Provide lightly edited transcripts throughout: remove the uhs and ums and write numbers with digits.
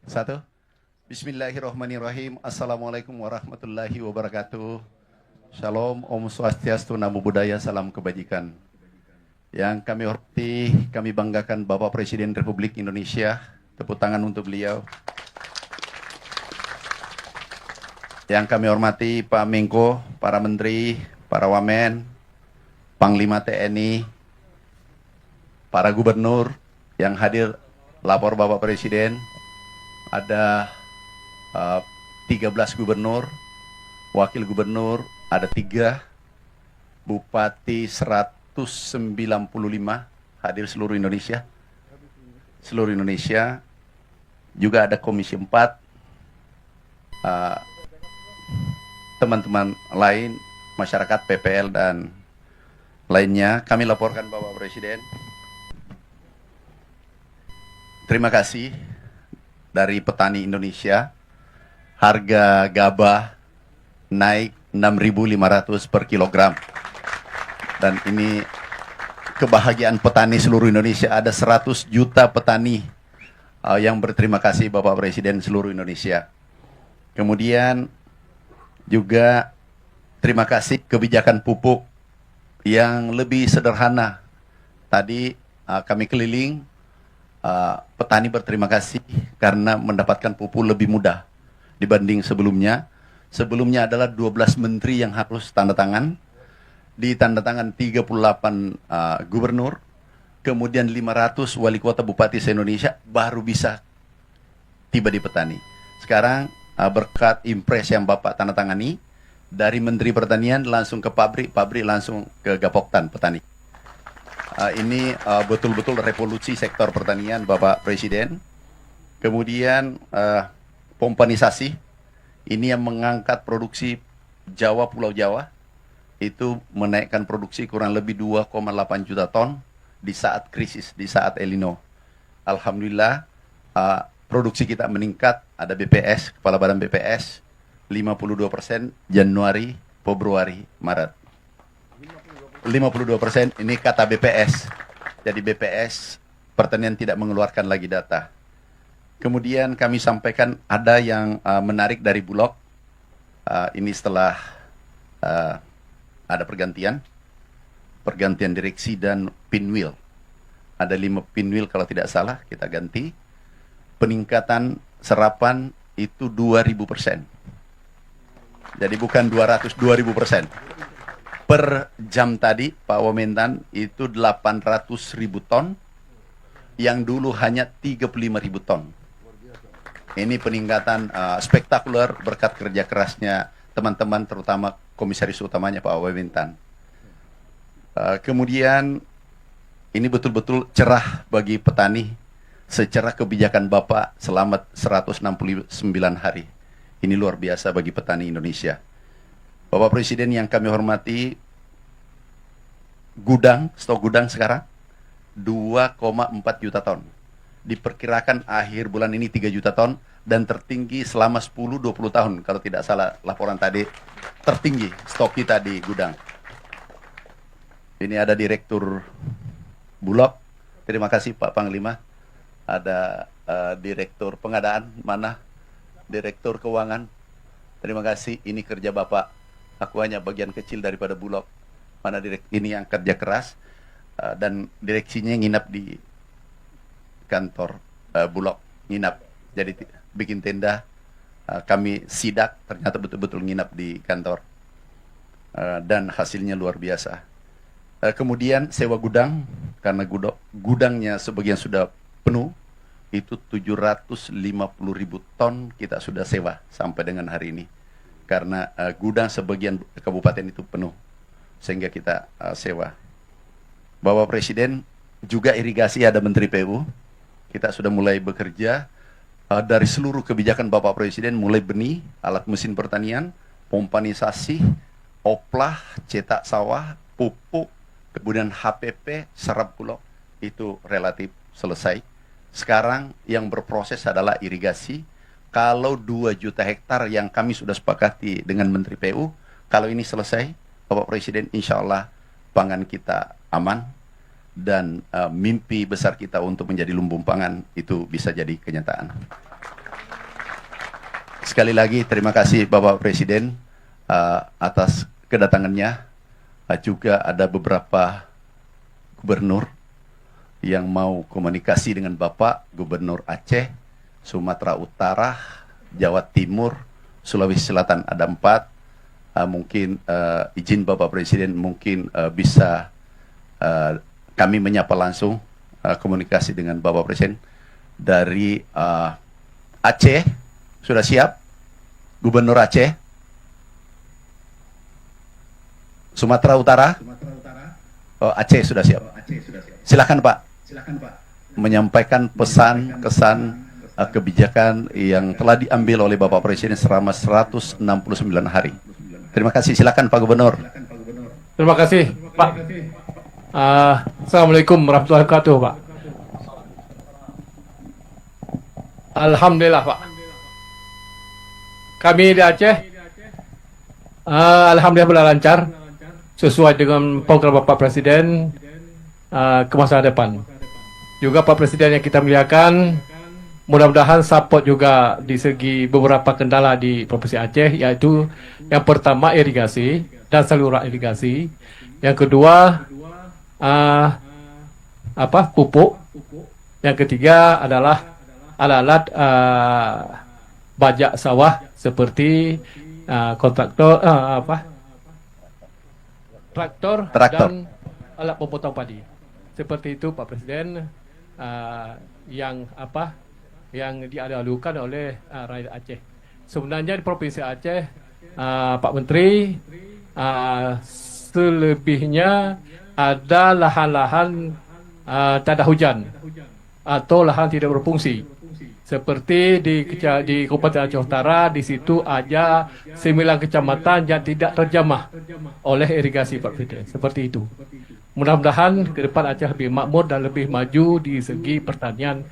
Satu. Bismillahirrahmanirrahim. Assalamualaikum warahmatullahi wabarakatuh. Shalom, Om Swastiastu, Namo Buddhaya, salam kebajikan. Yang kami hormati, kami banggakan Bapak Presiden Republik Indonesia. Tepuk tangan untuk beliau. Yang kami hormati Pak Menko, para Menteri, para Wamen, Panglima TNI, para Gubernur yang hadir lapor Bapak Presiden. Ada 13 gubernur, wakil gubernur, ada 3, bupati 195 hadir seluruh Indonesia. Seluruh Indonesia. Juga ada Komisi 4, teman-teman lain, masyarakat, PPL, dan lainnya. Kami laporkan Bapak Presiden. Terima kasih dari petani Indonesia. Harga gabah naik 6.500 per kilogram. Dan ini kebahagiaan petani seluruh Indonesia. Ada 100 juta petani yang berterima kasih Bapak Presiden seluruh Indonesia. Kemudian juga terima kasih kebijakan pupuk yang lebih sederhana. Tadi kami keliling, petani berterima kasih karena mendapatkan pupuk lebih mudah dibanding sebelumnya. Sebelumnya adalah 12 menteri yang harus tanda tangan, ditandatangan 38 gubernur, kemudian 500 wali kota bupati se-Indonesia baru bisa tiba di petani. Sekarang berkat impres yang Bapak tanda tangani, dari Menteri Pertanian langsung ke pabrik, pabrik langsung ke Gapoktan petani. Ini betul-betul revolusi sektor pertanian Bapak Presiden. Kemudian pompanisasi, ini yang mengangkat produksi Jawa, Pulau Jawa, itu menaikkan produksi kurang lebih 2,8 juta ton di saat krisis, di saat El Nino. Alhamdulillah produksi kita meningkat. Ada BPS, Kepala Badan BPS, 52% Januari, Februari, Maret. 52% ini kata BPS. Jadi BPS pertanian tidak mengeluarkan lagi data. Kemudian kami sampaikan ada yang menarik dari Bulog. Ini setelah ada pergantian direksi dan pinwheel. Ada 5 pinwheel kalau tidak salah kita ganti. Peningkatan serapan itu 2000%. Jadi bukan 200, 2000%. Per jam tadi Pak Wamentan itu 800.000 ton, yang dulu hanya 35.000 ton. Ini peningkatan spektakuler berkat kerja kerasnya teman-teman, terutama komisaris utamanya Pak Wamentan. Kemudian ini betul-betul cerah bagi petani. Secara kebijakan Bapak selamat 169 hari. Ini luar biasa bagi petani Indonesia. Bapak Presiden yang kami hormati, stok gudang sekarang 2,4 juta ton. Diperkirakan akhir bulan ini 3 juta ton, dan tertinggi selama 10-20 tahun. Kalau tidak salah laporan tadi, tertinggi stok kita di gudang. Ini ada Direktur Bulog. Terima kasih Pak Panglima. Ada Direktur Pengadaan, mana? Direktur Keuangan. Terima kasih, ini kerja Bapak. Aku hanya bagian kecil daripada Bulog. Mana ini yang kerja keras, dan direksinya nginap di kantor Bulog, nginap. Jadi bikin tenda, kami sidak, ternyata betul-betul nginap di kantor. Dan hasilnya luar biasa. Kemudian sewa gudang, karena gudangnya sebagian sudah penuh, itu 750.000 ton kita sudah sewa sampai dengan hari ini. Karena gudang sebagian kabupaten itu penuh, sehingga kita sewa. Bapak Presiden, juga irigasi ada Menteri PU. Kita sudah mulai bekerja dari seluruh kebijakan Bapak Presiden, mulai benih, alat mesin pertanian, pompanisasi, oplah, cetak sawah, pupuk, kemudian HPP, serap bulog, itu relatif selesai. Sekarang yang berproses adalah irigasi. Kalau 2 juta hektar yang kami sudah sepakati dengan Menteri PU, kalau ini selesai, Bapak Presiden, insya Allah pangan kita aman, dan mimpi besar kita untuk menjadi lumbung pangan itu bisa jadi kenyataan. sekali lagi terima kasih Bapak Presiden atas kedatangannya. Juga ada beberapa gubernur yang mau komunikasi dengan Bapak, Gubernur Aceh, Sumatera Utara, Jawa Timur, Sulawesi Selatan ada 4. Mungkin izin Bapak Presiden mungkin bisa kami menyapa langsung komunikasi dengan Bapak Presiden dari Aceh. Sudah siap? Gubernur Aceh? Sumatera Utara? Oh, Aceh sudah siap. Silakan Pak. Menyampaikan pesan, kesan, kebijakan yang telah diambil oleh Bapak Presiden selama 169 hari. Terima kasih. Silakan Pak Gubernur. Terima kasih Pak. Assalamualaikum warahmatullahi wabarakatuh Pak. Alhamdulillah Pak. Kami di Aceh alhamdulillah berjalan lancar sesuai dengan program Bapak Presiden ke masa depan. Juga Pak Presiden yang kita muliakan, mudah-mudahan support juga di segi beberapa kendala di Provinsi Aceh, yaitu yang pertama irigasi dan saluran irigasi, yang kedua pupuk, yang ketiga adalah alat-alat bajak sawah seperti kontraktor traktor dan alat pemotong padi. Seperti itu Pak Presiden, yang diadalukan oleh rakyat Aceh. Sebenarnya di Provinsi Aceh, Pak Menteri, selebihnya ada lahan-lahan tak ada hujan atau lahan tidak berfungsi. Seperti di Kabupaten Aceh Utara, di situ ada 9 kecamatan yang tidak terjamah oleh irigasi Pak Presiden. Seperti itu. Mudah-mudahan ke depan Aceh lebih makmur dan lebih maju di segi pertanian,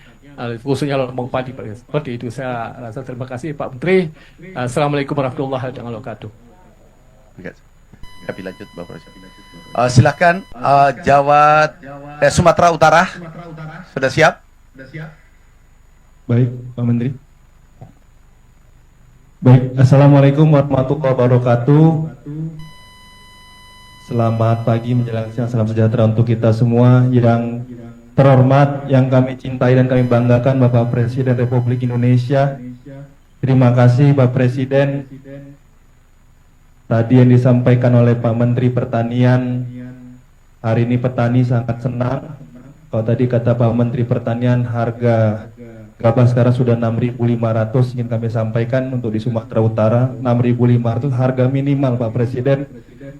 khususnya lombang padi. Seperti itu. Saya rasa terima kasih Pak Menteri. Assalamualaikum warahmatullahi wabarakatuh. Kami lanjut Bapak Presiden. Silakan Sumatera Utara. Sudah siap? Baik, Pak Menteri. Baik, Assalamualaikum warahmatullahi wabarakatuh. Selamat pagi menjelang siang, salam sejahtera untuk kita semua. Yang terhormat, yang kami cintai dan kami banggakan, Bapak Presiden Republik Indonesia. Terima kasih Pak Presiden. Tadi yang disampaikan oleh Pak Menteri Pertanian, hari ini petani sangat senang. Kalau tadi kata Pak Menteri Pertanian, harga gabah sekarang sudah 6.500, ingin kami sampaikan untuk di Sumatera Utara 6.500 harga minimal Pak Presiden.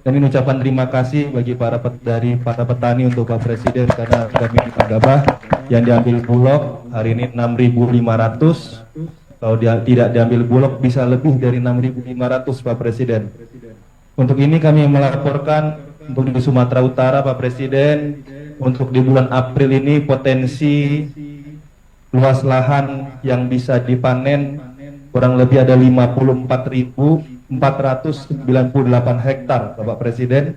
Dan ini ucapan terima kasih bagi para petani untuk Pak Presiden, karena harga minimal gabah yang diambil Bulog hari ini 6.500. Kalau tidak diambil Bulog bisa lebih dari 6.500 Pak Presiden. Untuk ini kami melaporkan untuk di Sumatera Utara Pak Presiden, untuk di bulan April ini potensi luas lahan yang bisa dipanen kurang lebih ada 54.498 hektar Bapak Presiden,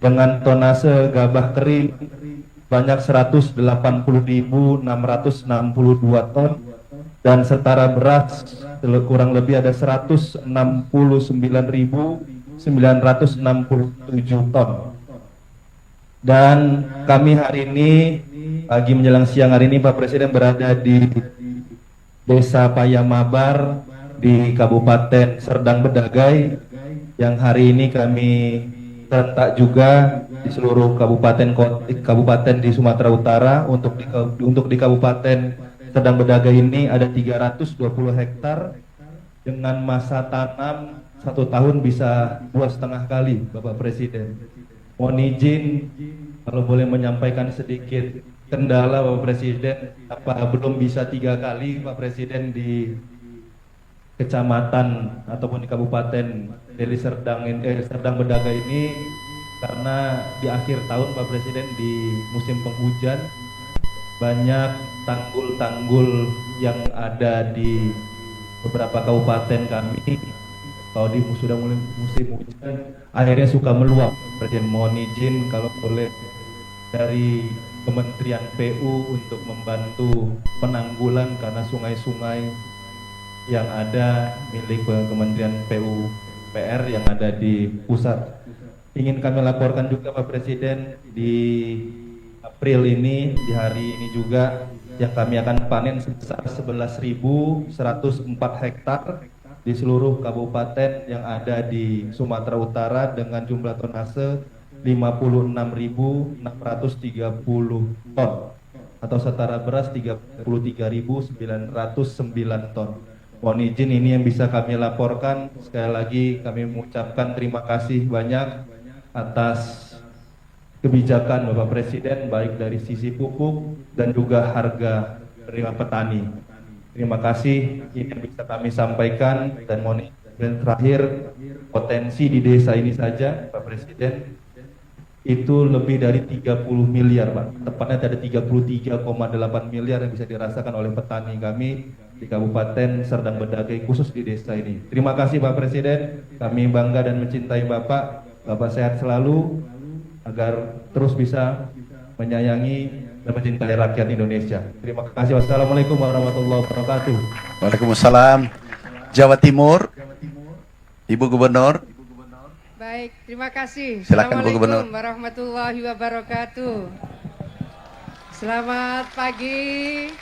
dengan tonase gabah kering banyak 180.662 ton, dan setara beras kurang lebih ada 169.967 ton. Dan kami hari ini pagi menjelang siang hari ini Pak Presiden berada di Desa Payamabar di Kabupaten Serdang Bedagai, yang hari ini kami serentak juga di seluruh kabupaten di Sumatera Utara. Untuk di Kabupaten Serdang Bedagai ini ada 320 hektar dengan masa tanam 1 tahun bisa 2,5 kali Bapak Presiden. Mohon izin kalau boleh menyampaikan sedikit kendala Bapak Presiden, apa belum bisa 3 kali Pak Presiden di kecamatan ataupun di Kabupaten Deli Serdang Bedagai ini, karena di akhir tahun Pak Presiden di musim penghujan banyak tanggul-tanggul yang ada di beberapa kabupaten kami, kalau sudah mulai musim hujan akhirnya suka meluap. Presiden mohon izin kalau boleh dari Kementerian PU untuk membantu penanggulan, karena sungai-sungai yang ada milik Kementerian PUPR yang ada di pusat. Ingin kami laporkan juga Pak Presiden, di April ini, di hari ini juga, yang kami akan panen sebesar 11.104 hektar di seluruh kabupaten yang ada di Sumatera Utara dengan jumlah tonase 56.630 ton atau setara beras 33.909 ton. Mohon izin ini yang bisa kami laporkan. Sekali lagi kami mengucapkan terima kasih banyak atas kebijakan Bapak Presiden baik dari sisi pupuk dan juga harga penerima petani. Terima kasih, ini yang bisa kami sampaikan. Dan mohon izin terakhir, potensi di desa ini saja Pak Presiden itu lebih dari 30 miliar Pak, tepatnya ada 33,8 miliar yang bisa dirasakan oleh petani kami di Kabupaten Serdang Bedagai, khusus di desa ini. Terima kasih Pak Presiden, kami bangga dan mencintai Bapak. Bapak sehat selalu agar terus bisa menyayangi dan mencintai rakyat Indonesia. Terima kasih. Wassalamualaikum warahmatullahi wabarakatuh. Waalaikumsalam. Jawa Timur, Ibu Gubernur. Baik, terima kasih. Silakan Bu Gubernur. Assalamualaikum warahmatullahi wabarakatuh. Selamat pagi.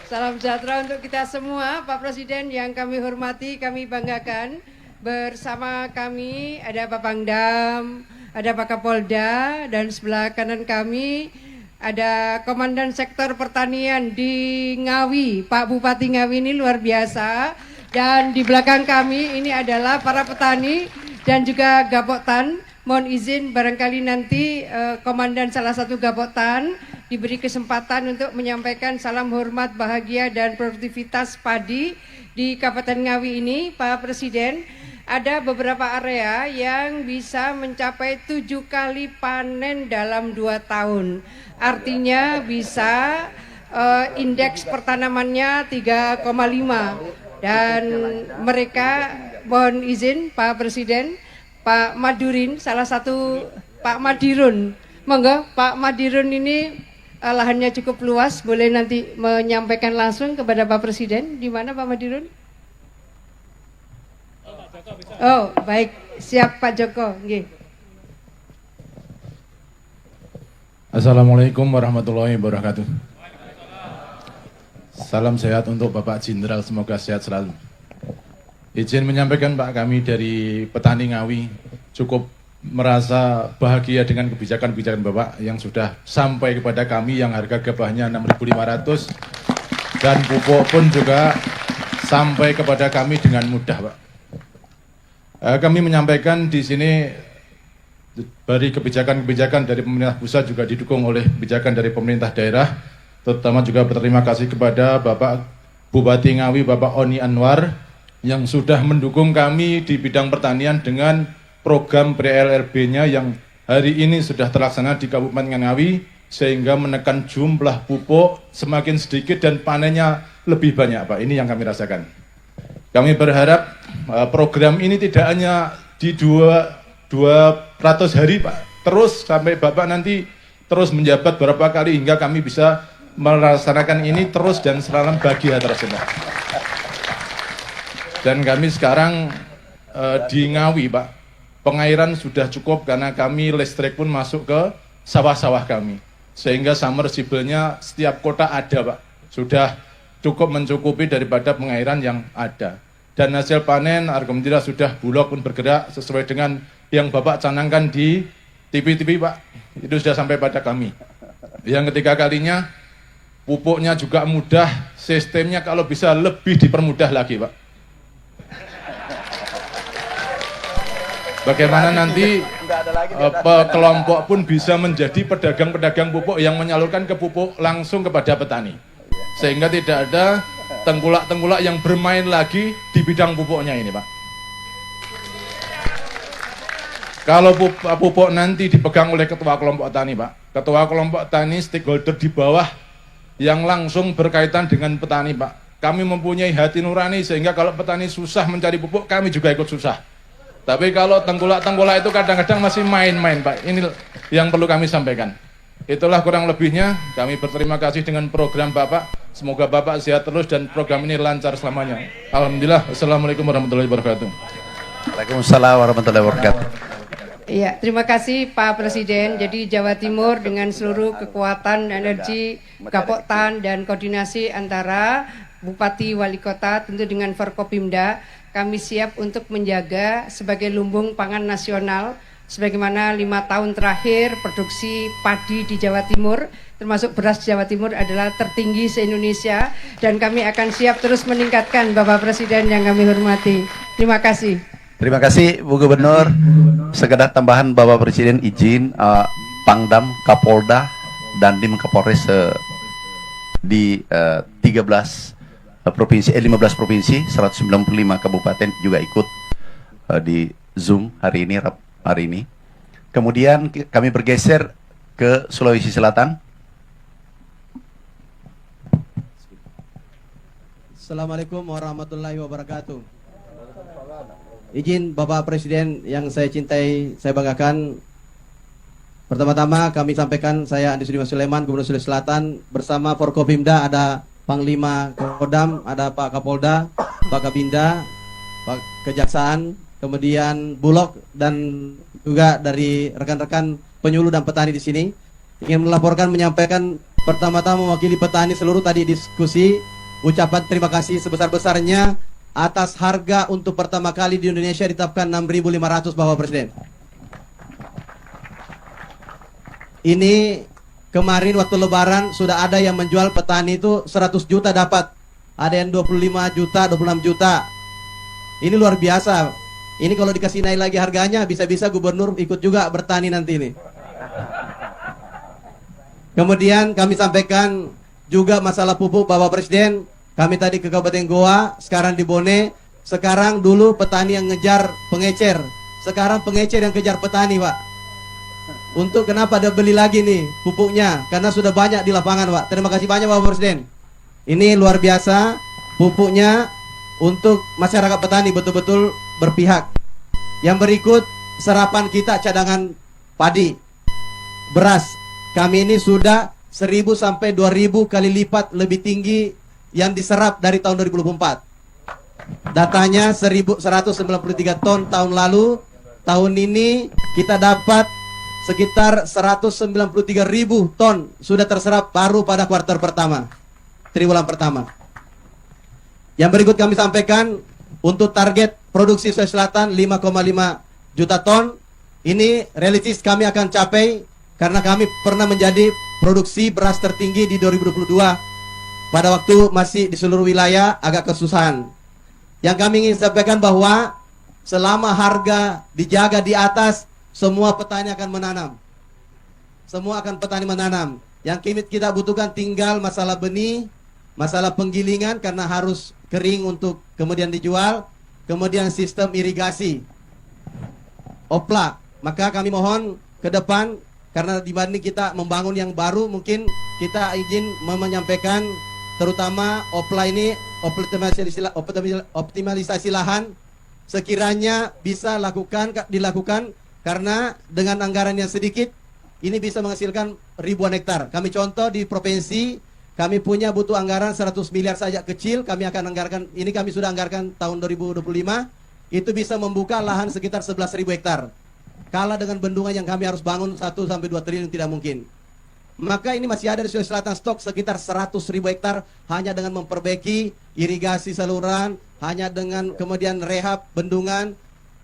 Salam sejahtera untuk kita semua. Pak Presiden yang kami hormati, kami banggakan. Bersama kami ada Pak Pangdam, ada Pak Kapolda, dan sebelah kanan kami ada Komandan Sektor Pertanian di Ngawi, Pak Bupati Ngawi ini luar biasa. Dan di belakang kami ini adalah para petani dan juga Gapoktan. Mohon izin barangkali nanti Komandan salah satu Gapoktan diberi kesempatan untuk menyampaikan salam hormat, bahagia, dan produktivitas padi di Kabupaten Ngawi ini. Pak Presiden, ada beberapa area yang bisa mencapai 7 kali panen dalam 2 tahun. Artinya bisa indeks pertanamannya 3,5. Dan mereka, mohon izin Pak Presiden, Pak Madurin, salah satu Pak Madirun. Monggo Pak Madirun ini lahannya cukup luas, boleh nanti menyampaikan langsung kepada Pak Presiden. Di mana Pak Madirun? Oh, baik. Siap Pak Joko. Nggih. Assalamualaikum warahmatullahi wabarakatuh. Salam sehat untuk Bapak Jenderal, semoga sehat selalu. Izin menyampaikan Pak, kami dari petani Ngawi cukup merasa bahagia dengan kebijakan-kebijakan Bapak yang sudah sampai kepada kami, yang harga gabahnya 6.500 dan pupuk pun juga sampai kepada kami dengan mudah Pak. Kami menyampaikan di sini dari kebijakan-kebijakan dari pemerintah pusat juga didukung oleh kebijakan dari pemerintah daerah, terutama juga berterima kasih kepada Bapak Bupati Ngawi, Bapak Oni Anwar, yang sudah mendukung kami di bidang pertanian dengan program PRLRB-nya yang hari ini sudah terlaksana di Kabupaten Ngawi, sehingga menekan jumlah pupuk semakin sedikit dan panennya lebih banyak Pak. Ini yang kami rasakan. Kami berharap program ini tidak hanya di 200 hari Pak, terus sampai Bapak nanti terus menjabat berapa kali hingga kami bisa melaksanakan ini terus dan selalu bahagia terus Pak. Dan kami sekarang di Ngawi Pak, pengairan sudah cukup karena kami listrik pun masuk ke sawah-sawah kami, sehingga submersible-nya setiap kota ada Pak, sudah cukup mencukupi daripada pengairan yang ada. Dan hasil panen alhamdulillah sudah Bulog pun bergerak sesuai dengan yang Bapak canangkan di TV-TV Pak, itu sudah sampai pada kami. Yang ketiga kalinya pupuknya juga mudah, sistemnya kalau bisa lebih dipermudah lagi Pak. Bagaimana nanti kelompok pun bisa menjadi pedagang-pedagang pupuk yang menyalurkan ke pupuk langsung kepada petani, sehingga tidak ada tengkulak-tengkulak yang bermain lagi di bidang pupuknya ini Pak. Kalau pupuk nanti dipegang oleh ketua kelompok tani Pak, ketua kelompok tani stakeholder di bawah yang langsung berkaitan dengan petani Pak, kami mempunyai hati nurani sehingga kalau petani susah mencari pupuk, kami juga ikut susah. Tapi kalau tengkulak-tengkulak itu kadang-kadang masih main-main Pak, ini yang perlu kami sampaikan. Itulah kurang lebihnya, kami berterima kasih dengan program Bapak. Semoga Bapak sehat terus dan program ini lancar selamanya. Alhamdulillah. Assalamualaikum warahmatullahi wabarakatuh. Waalaikumsalam warahmatullahi wabarakatuh. Iya, terima kasih Pak Presiden. Jadi Jawa Timur dengan seluruh kekuatan, energi, Gapoktan dan koordinasi antara Bupati, Wali Kota, tentu dengan Forkopimda, kami siap untuk menjaga sebagai lumbung pangan nasional. Sebagaimana 5 tahun terakhir produksi padi di Jawa Timur, termasuk beras di Jawa Timur adalah tertinggi se-Indonesia. Dan kami akan siap terus meningkatkan, Bapak Presiden yang kami hormati. Terima kasih. Terima kasih Bu Gubernur. Sekedar tambahan Bapak Presiden izin Pangdam, Kapolda, dan Dim Kapolres di 15 provinsi, 195 kabupaten juga ikut di Zoom hari ini. Kemudian kami bergeser ke Sulawesi Selatan. Assalamualaikum warahmatullahi wabarakatuh. Izin Bapak Presiden yang saya cintai, saya banggakan. Pertama-tama kami sampaikan, saya Andi Sudirman Sulaiman, Gubernur Sulawesi Selatan, bersama Forkopimda ada Panglima Kodam, ada Pak Kapolda, Pak Kabinda, Pak Kejaksaan, kemudian Bulog, dan juga dari rekan-rekan penyuluh dan petani di sini. Ingin melaporkan, menyampaikan pertama-tama mewakili petani seluruh tadi diskusi, ucapan terima kasih sebesar-besarnya atas harga untuk pertama kali di Indonesia ditetapkan 6.500 Bapak Presiden. Ini kemarin waktu Lebaran sudah ada yang menjual petani itu 100 juta dapat. Ada yang 25 juta, 26 juta. Ini luar biasa. Ini kalau dikasih naik lagi harganya, bisa-bisa gubernur ikut juga bertani nanti ini. Kemudian kami sampaikan juga masalah pupuk Bapak Presiden. Kami tadi ke Kabupaten Goa, sekarang di Bone. Sekarang dulu petani yang ngejar pengecer, sekarang pengecer yang kejar petani, Pak. Untuk kenapa ada beli lagi nih pupuknya? Karena sudah banyak di lapangan, Pak. Terima kasih banyak Bapak Presiden. Ini luar biasa pupuknya untuk masyarakat petani, betul-betul berpihak. Yang berikut serapan kita cadangan padi, beras. Kami ini sudah 1.000 sampai 2.000 kali lipat lebih tinggi yang diserap dari tahun 2024. Datanya 1.193 ton tahun lalu. Tahun ini kita dapat sekitar 193.000 ton sudah terserap baru pada kuartal pertama, triwulan pertama. Yang berikut kami sampaikan untuk target produksi Sulawesi Selatan 5,5 juta ton. Ini realistis kami akan capai karena kami pernah menjadi produksi beras tertinggi di 2022. Pada waktu masih di seluruh wilayah agak kesusahan. Yang kami ingin sampaikan bahwa selama harga dijaga di atas, semua petani akan menanam. Semua akan petani menanam. Yang kita butuhkan tinggal masalah benih, masalah penggilingan karena harus kering untuk kemudian dijual, kemudian sistem irigasi, opla. Maka kami mohon ke depan, karena dibanding kita membangun yang baru, mungkin kita izin menyampaikan terutama opla ini, optimalisasi lahan sekiranya bisa dilakukan karena dengan anggaran yang sedikit ini bisa menghasilkan ribuan hektar. Kami contoh di provinsi kami punya butuh anggaran 100 miliar saja kecil, kami akan anggarkan, ini kami sudah anggarkan tahun 2025, itu bisa membuka lahan sekitar 11.000 hektar. Kalah dengan bendungan yang kami harus bangun 1 sampai 2 triliun tidak mungkin. Maka ini masih ada di Sulawesi Selatan stok sekitar 100.000 hektar hanya dengan memperbaiki irigasi saluran, hanya dengan kemudian rehab bendungan,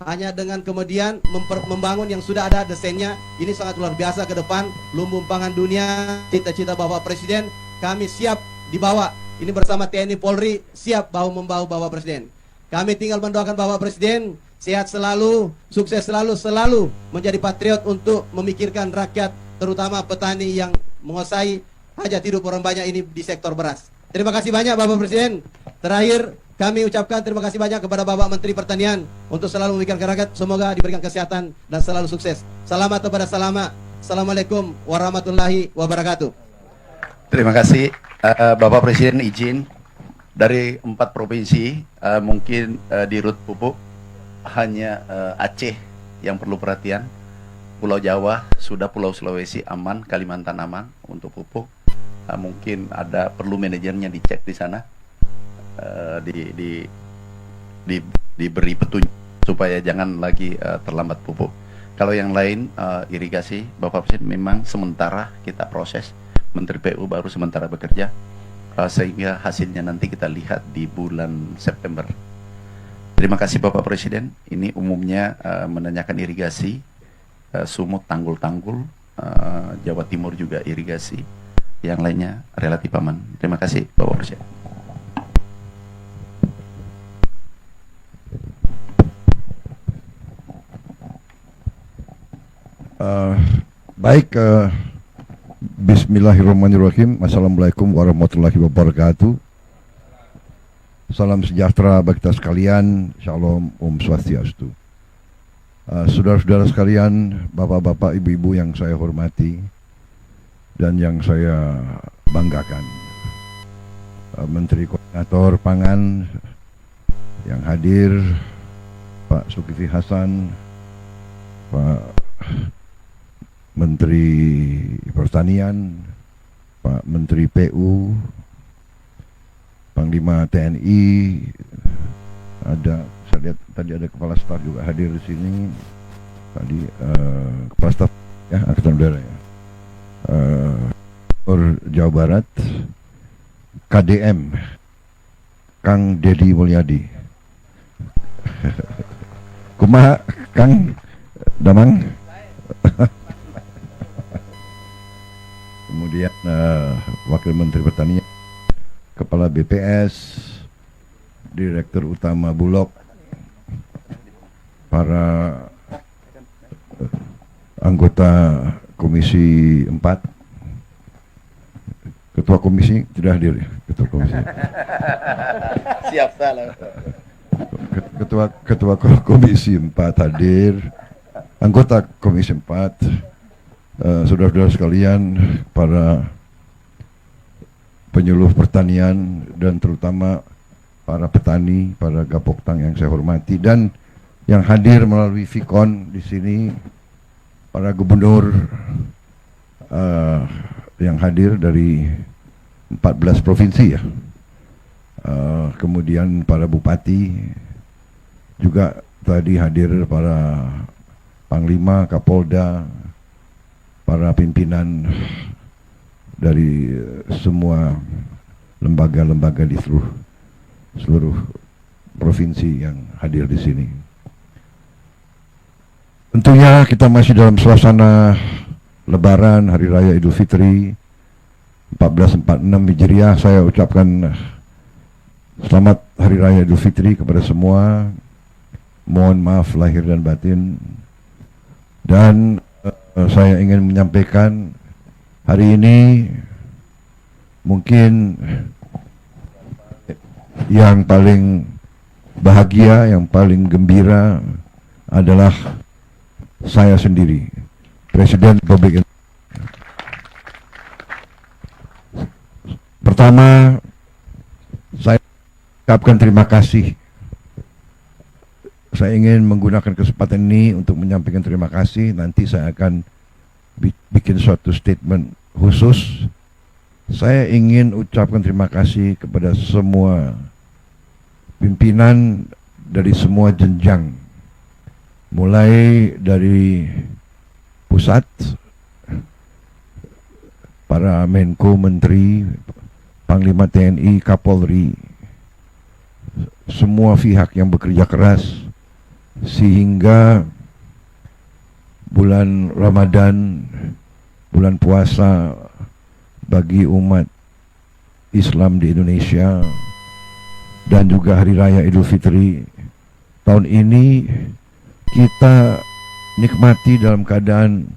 hanya dengan kemudian membangun yang sudah ada desainnya. Ini sangat luar biasa ke depan, lumbung pangan dunia, cita-cita Bapak Presiden, kami siap dibawa. Ini bersama TNI Polri siap bahu-membahu Bapak Presiden. Kami tinggal mendoakan Bapak Presiden sehat selalu, sukses selalu menjadi patriot untuk memikirkan rakyat, terutama petani yang menguasai hajat hidup orang banyak ini di sektor beras. Terima kasih banyak Bapak Presiden. Terakhir kami ucapkan terima kasih banyak kepada Bapak Menteri Pertanian untuk selalu memikirkan rakyat. Semoga diberikan kesehatan dan selalu sukses. Selamat kepada selamat. Assalamualaikum warahmatullahi wabarakatuh. Terima kasih Bapak Presiden, izin dari 4 provinsi mungkin di rut pupuk hanya Aceh yang perlu perhatian. Pulau Jawa sudah, Pulau Sulawesi aman, Kalimantan aman untuk pupuk. mungkin ada perlu manajernya dicek di sana, diberi petunjuk supaya jangan lagi terlambat pupuk. Kalau yang lain irigasi, Bapak Presiden, memang sementara kita proses, Menteri PU baru sementara bekerja, sehingga hasilnya nanti kita lihat di bulan September. Terima kasih Bapak Presiden. Ini umumnya menanyakan irigasi, Sumut, tanggul-tanggul, Jawa Timur juga irigasi, yang lainnya relatif aman. Terima kasih Bapak Presiden. Baik, Bismillahirrahmanirrahim. Assalamualaikum warahmatullahi wabarakatuh. Salam sejahtera bagi kita sekalian. Shalom, Om Swastiastu. Saudara-saudara sekalian, bapak-bapak, ibu-ibu yang saya hormati dan yang saya banggakan, Menteri Koordinator Pangan yang hadir, Pak Zulkifli Hasan, Pak Menteri Pertanian, Pak Menteri PU, Panglima TNI, ada, saya lihat tadi ada Kepala Staf juga hadir di sini, tadi Kepala Staf ya Angkatan Udara ya, Jawa Barat, KDM, Kang Dedi Mulyadi, kumaha Kang Damang. Kemudian Wakil Menteri Pertanian, Kepala BPS, Direktur Utama Bulog, para anggota Komisi 4, Ketua Komisi tidak hadir ya, Ketua Komisi. Siap salah. Ketua Komisi 4 hadir, anggota Komisi 4, saudara-saudara sekalian, para penyuluh pertanian dan terutama para petani, para Gapoktang yang saya hormati, dan yang hadir melalui Vicon di sini, para gubernur yang hadir dari 14 provinsi ya, kemudian para bupati juga tadi hadir, para Panglima, Kapolda, para pimpinan dari semua lembaga-lembaga di seluruh provinsi yang hadir di sini. Tentunya kita masih dalam suasana Lebaran, Hari Raya Idul Fitri 1446 Hijriah. Saya ucapkan selamat Hari Raya Idul Fitri kepada semua. Mohon maaf lahir dan batin. Dan saya ingin menyampaikan hari ini mungkin yang paling bahagia, yang paling gembira adalah saya sendiri, Presiden Republik Indonesia. Pertama, saya ucapkan terima kasih. Saya ingin menggunakan kesempatan ini untuk menyampaikan terima kasih. Nanti saya akan bikin suatu statement khusus. Saya ingin ucapkan terima kasih kepada semua pimpinan dari semua jenjang, mulai dari pusat, para Menko, Menteri, Panglima TNI, Kapolri, semua pihak yang bekerja keras sehingga bulan Ramadan, bulan puasa bagi umat Islam di Indonesia, dan juga Hari Raya Idul Fitri tahun ini kita nikmati dalam keadaan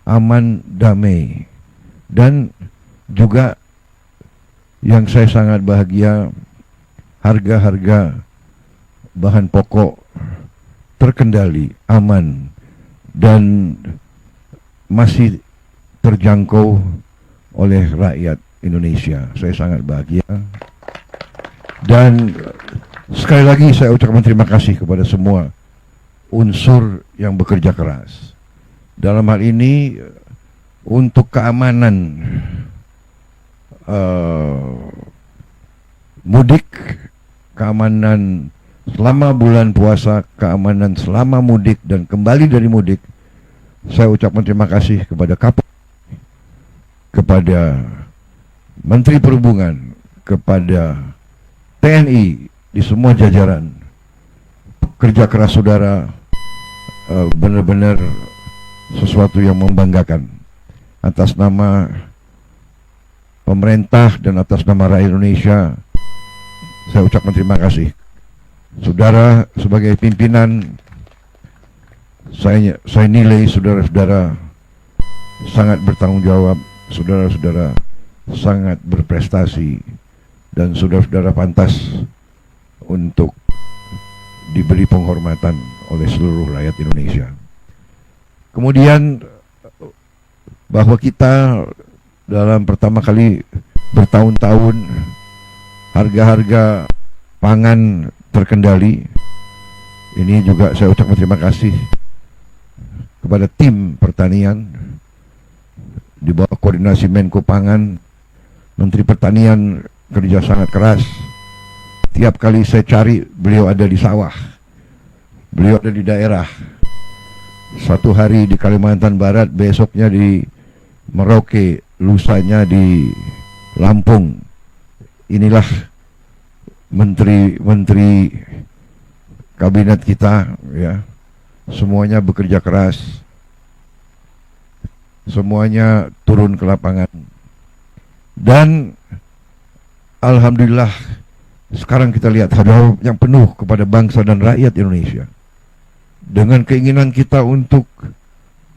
aman, damai, dan juga yang saya sangat bahagia, harga-harga bahan pokok terkendali, aman, dan masih terjangkau oleh rakyat Indonesia. Saya sangat bahagia. Dan sekali lagi saya ucapkan terima kasih kepada semua unsur yang bekerja keras. Dalam hal ini untuk keamanan mudik, keamanan selama bulan puasa, keamanan selama mudik dan kembali dari mudik. Saya ucapkan terima kasih kepada Kapolri, kepada Menteri Perhubungan, kepada TNI di semua jajaran. Kerja keras saudara benar-benar sesuatu yang membanggakan. Atas nama pemerintah dan atas nama rakyat Indonesia, saya ucapkan terima kasih. Saudara sebagai pimpinan, saya nilai saudara-saudara sangat bertanggung jawab, saudara-saudara sangat berprestasi, dan saudara-saudara pantas untuk diberi penghormatan oleh seluruh rakyat Indonesia. Kemudian bahwa kita dalam pertama kali bertahun-tahun harga-harga pangan terkendali. Ini juga saya ucapkan terima kasih kepada tim pertanian di bawah koordinasi Menko Pangan. Menteri Pertanian kerja sangat keras. Tiap kali saya cari, beliau ada di sawah, beliau ada di daerah. Satu hari di Kalimantan Barat, besoknya di Merauke, lusanya di Lampung. Inilah menteri-menteri kabinet kita, ya. Semuanya bekerja keras, semuanya turun ke lapangan. Dan alhamdulillah sekarang kita lihat ada yang penuh kepada bangsa dan rakyat Indonesia. Dengan keinginan kita untuk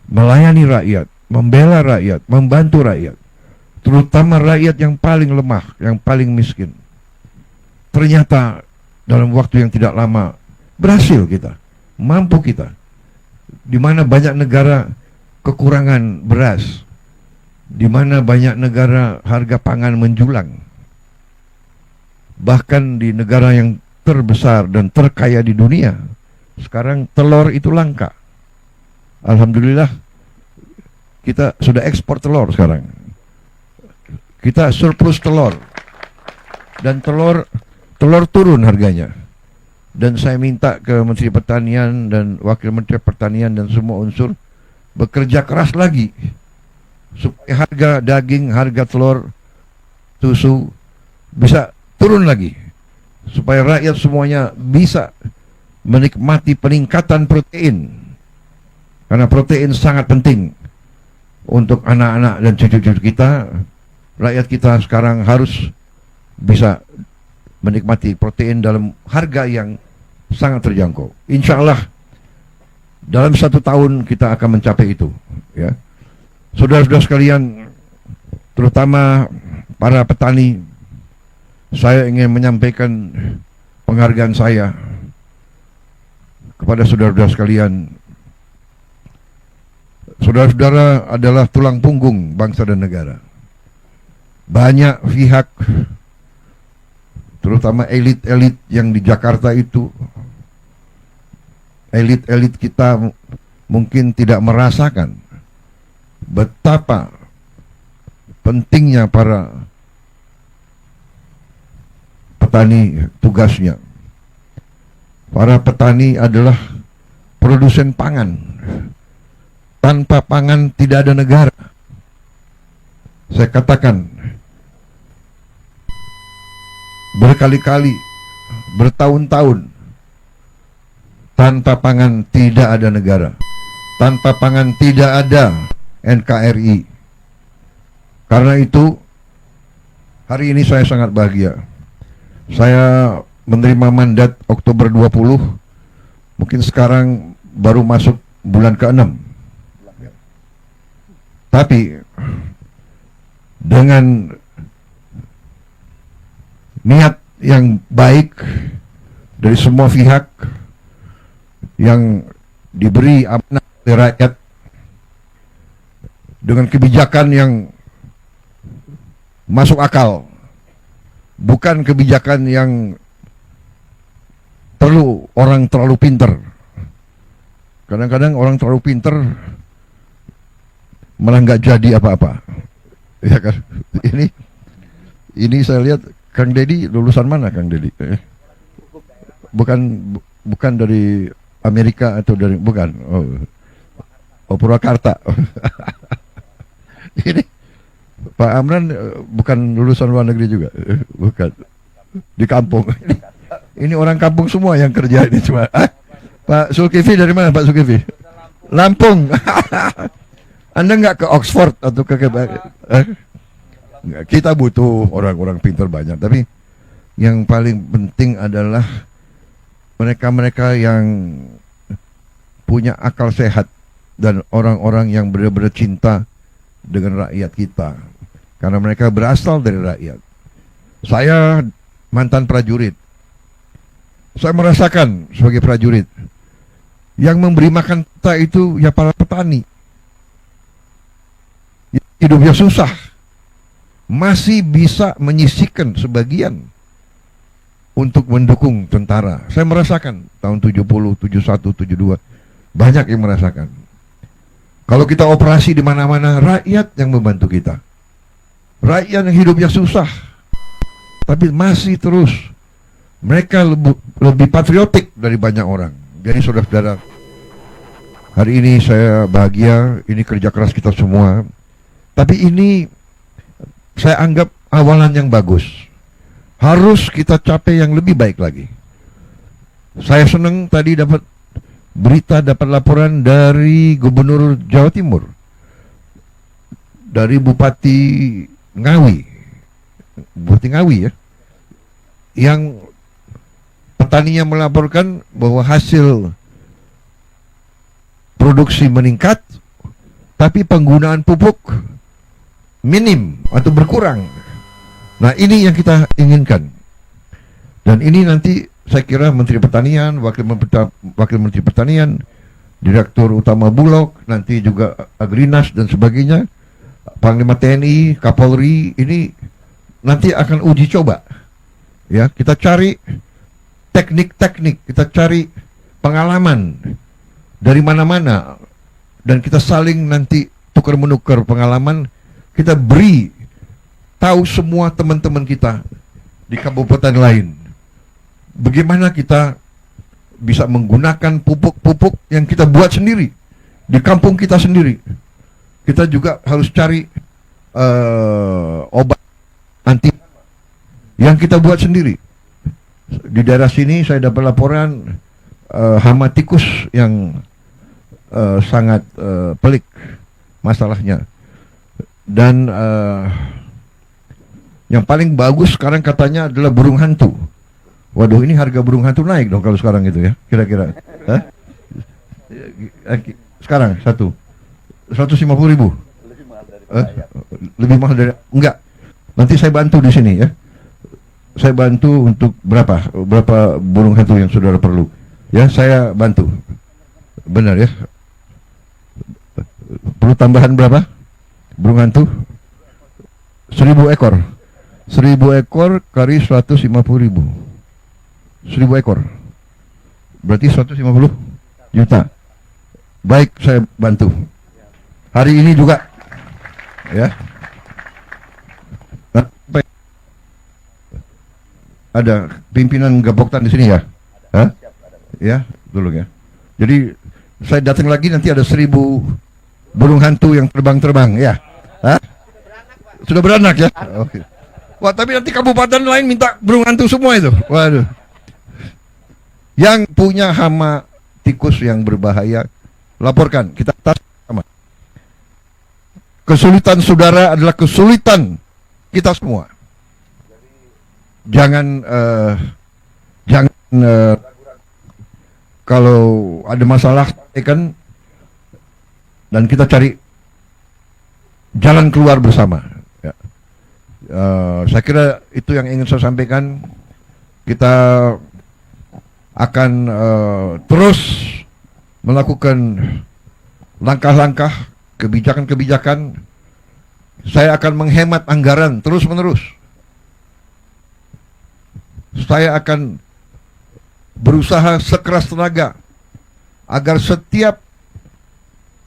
melayani rakyat, membela rakyat, membantu rakyat, terutama rakyat yang paling lemah, yang paling miskin. Ternyata dalam waktu yang tidak lama berhasil kita, mampu kita. Di mana banyak negara kekurangan beras, di mana banyak negara harga pangan menjulang. Bahkan di negara yang terbesar dan terkaya di dunia, sekarang telur itu langka. Alhamdulillah kita sudah ekspor telur sekarang. Kita surplus telur. Dan telur turun harganya. Dan saya minta ke Menteri Pertanian dan Wakil Menteri Pertanian dan semua unsur bekerja keras lagi supaya harga daging, harga telur, susu bisa turun lagi, supaya rakyat semuanya bisa menikmati peningkatan protein, karena protein sangat penting untuk anak-anak dan cucu-cucu kita. Rakyat kita sekarang harus bisa menikmati protein dalam harga yang sangat terjangkau. Insya Allah dalam 1 tahun kita akan mencapai itu, ya. Saudara-saudara sekalian, terutama para petani, saya ingin menyampaikan penghargaan saya kepada saudara-saudara sekalian. Saudara-saudara adalah tulang punggung bangsa dan negara. Banyak pihak, terutama elit-elit yang di Jakarta itu, elit-elit kita mungkin tidak merasakan betapa pentingnya para petani tugasnya. Para petani adalah produsen pangan. Tanpa pangan tidak ada negara. Saya katakan berkali-kali, bertahun-tahun, tanpa pangan tidak ada negara. Tanpa pangan tidak ada NKRI. Karena itu hari ini saya sangat bahagia. Saya menerima mandat Oktober 20, mungkin sekarang baru masuk bulan ke-6. Tapi dengan niat yang baik dari semua pihak yang diberi amanah oleh rakyat, dengan kebijakan yang masuk akal, bukan kebijakan yang perlu orang terlalu pinter. Kadang-kadang orang terlalu pinter malah nggak jadi apa-apa, ya kan? Ini saya lihat Kang Dedi lulusan mana Kang Dedi? Bukan dari Amerika atau dari bukan. Oh Purwakarta. Ini Pak Amran bukan lulusan luar negeri juga, bukan. Di kampung. Ini orang kampung semua yang kerja ini cuma. Pak Zulkifli dari mana Pak Zulkifli? Lampung. Anda nggak ke Oxford atau ke kita butuh orang-orang pintar banyak, tapi yang paling penting adalah mereka-mereka yang punya akal sehat dan orang-orang yang benar-benar cinta dengan rakyat kita, karena mereka berasal dari rakyat. Saya mantan prajurit, saya merasakan sebagai prajurit yang memberi makan kita itu ya para petani. Hidupnya susah, masih bisa menyisihkan sebagian untuk mendukung tentara. Saya merasakan tahun 70, 71, 72 banyak yang merasakan. Kalau kita operasi di mana-mana, rakyat yang membantu kita. Rakyat yang hidupnya susah, tapi masih terus. Mereka lebih patriotik dari banyak orang. Jadi saudara-saudara, hari ini saya bahagia, ini kerja keras kita semua. Tapi ini saya anggap awalan yang bagus. Harus kita capai yang lebih baik lagi. Saya senang tadi dapat berita, dapat laporan dari Gubernur Jawa Timur, dari Bupati Ngawi ya, yang petaninya melaporkan bahwa hasil produksi meningkat, tapi penggunaan pupuk minim atau berkurang. Nah, ini yang kita inginkan. Dan ini nanti saya kira Menteri Pertanian, Wakil Menteri Pertanian, Direktur Utama Bulog, nanti juga Agrinas dan sebagainya, Panglima TNI, Kapolri, ini nanti akan uji coba. Ya, kita cari teknik-teknik, kita cari pengalaman dari mana-mana, dan kita saling nanti tukar-menukar pengalaman. Kita beri tahu semua teman-teman kita di kabupaten lain bagaimana kita bisa menggunakan pupuk-pupuk yang kita buat sendiri di kampung kita sendiri. Kita juga harus cari obat anti yang kita buat sendiri. Di daerah sini saya dapat laporan hama tikus yang sangat pelik masalahnya. Dan yang paling bagus sekarang katanya adalah burung hantu. Waduh, ini harga burung hantu naik dong kalau sekarang itu ya, kira-kira. Sekarang 150.000. Lebih mahal dari enggak. Nanti saya bantu di sini ya. Saya bantu untuk berapa burung hantu yang saudara perlu. Ya, saya bantu. Benar ya. Perlu tambahan berapa? Burung hantu 1.000 ekor. 1.000 ekor kali 150.000. 1.000 ekor. Berarti 150 juta. Baik, saya bantu. Hari ini juga. Ya. Ada pimpinan Gapoktan di sini ya? Hah? Ya, tolong ya. Jadi saya datang lagi nanti ada 1.000 burung hantu yang terbang-terbang ya. Hah? Sudah beranak ya? Oke. Wah, tapi nanti kabupaten lain minta burung hantu semua itu. Waduh. Yang punya hama tikus yang berbahaya, laporkan. Kita sama. Kesulitan saudara adalah kesulitan kita semua. Jangan kalau ada masalah kan, dan kita cari jalan keluar bersama. Ya. Saya kira itu yang ingin saya sampaikan. Kita akan terus melakukan langkah-langkah, kebijakan-kebijakan. Saya akan menghemat anggaran terus-menerus. Saya akan berusaha sekeras tenaga agar setiap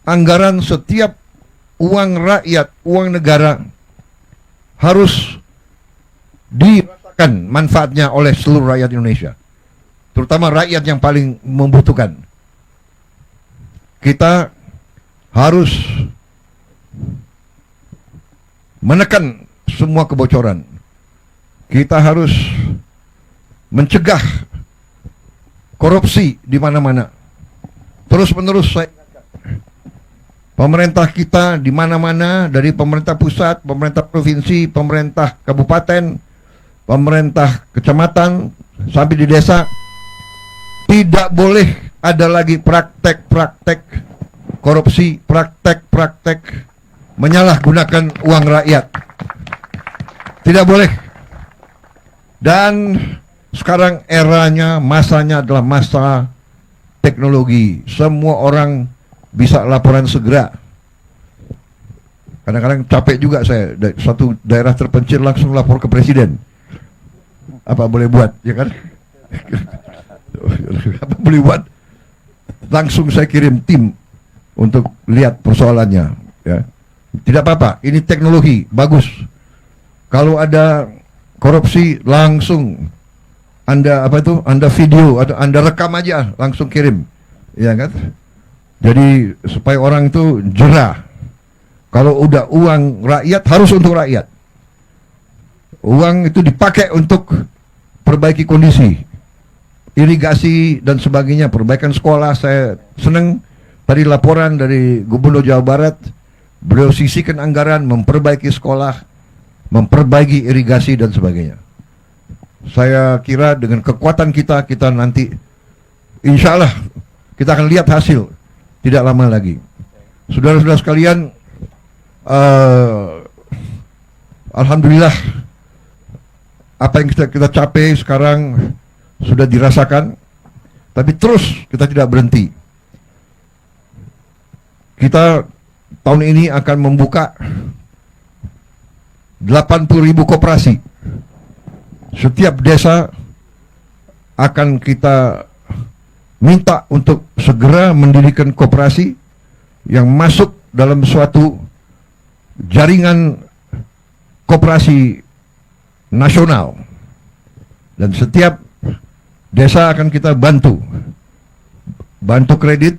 anggaran, setiap uang rakyat, uang negara harus dirasakan manfaatnya oleh seluruh rakyat Indonesia, terutama rakyat yang paling membutuhkan. Kita harus menekan semua kebocoran. Kita harus mencegah korupsi di mana-mana. Terus-menerus saya pemerintah kita di mana-mana, dari pemerintah pusat, pemerintah provinsi, pemerintah kabupaten, pemerintah kecamatan sampai di desa, tidak boleh ada lagi praktek-praktek korupsi, praktek-praktek menyalahgunakan uang rakyat. Tidak boleh. Dan sekarang eranya, masanya adalah masa teknologi. Semua orang bisa laporan segera. Kadang-kadang capek juga saya, satu daerah terpencil langsung lapor ke presiden. Apa boleh buat, ya kan? Apa boleh buat? Langsung saya kirim tim untuk lihat persoalannya, ya. Tidak apa-apa, ini teknologi bagus. Kalau ada korupsi langsung Anda Anda video atau Anda rekam aja, langsung kirim, ya kan? Jadi supaya orang itu jerah. Kalau udah uang rakyat harus untuk rakyat. Uang itu dipakai untuk perbaiki kondisi, irigasi dan sebagainya, perbaikan sekolah. Saya senang tadi laporan dari Gubernur Jawa Barat, beliau sisihkan anggaran memperbaiki sekolah, memperbaiki irigasi dan sebagainya. Saya kira dengan kekuatan kita nanti insya Allah kita akan lihat hasil tidak lama lagi. Saudara-saudara sekalian, alhamdulillah apa yang kita capai sekarang sudah dirasakan, tapi terus kita tidak berhenti. Kita tahun ini akan membuka 80.000 koperasi. Setiap desa akan kita minta untuk segera mendirikan koperasi yang masuk dalam suatu jaringan koperasi nasional. Dan setiap desa akan kita bantu kredit.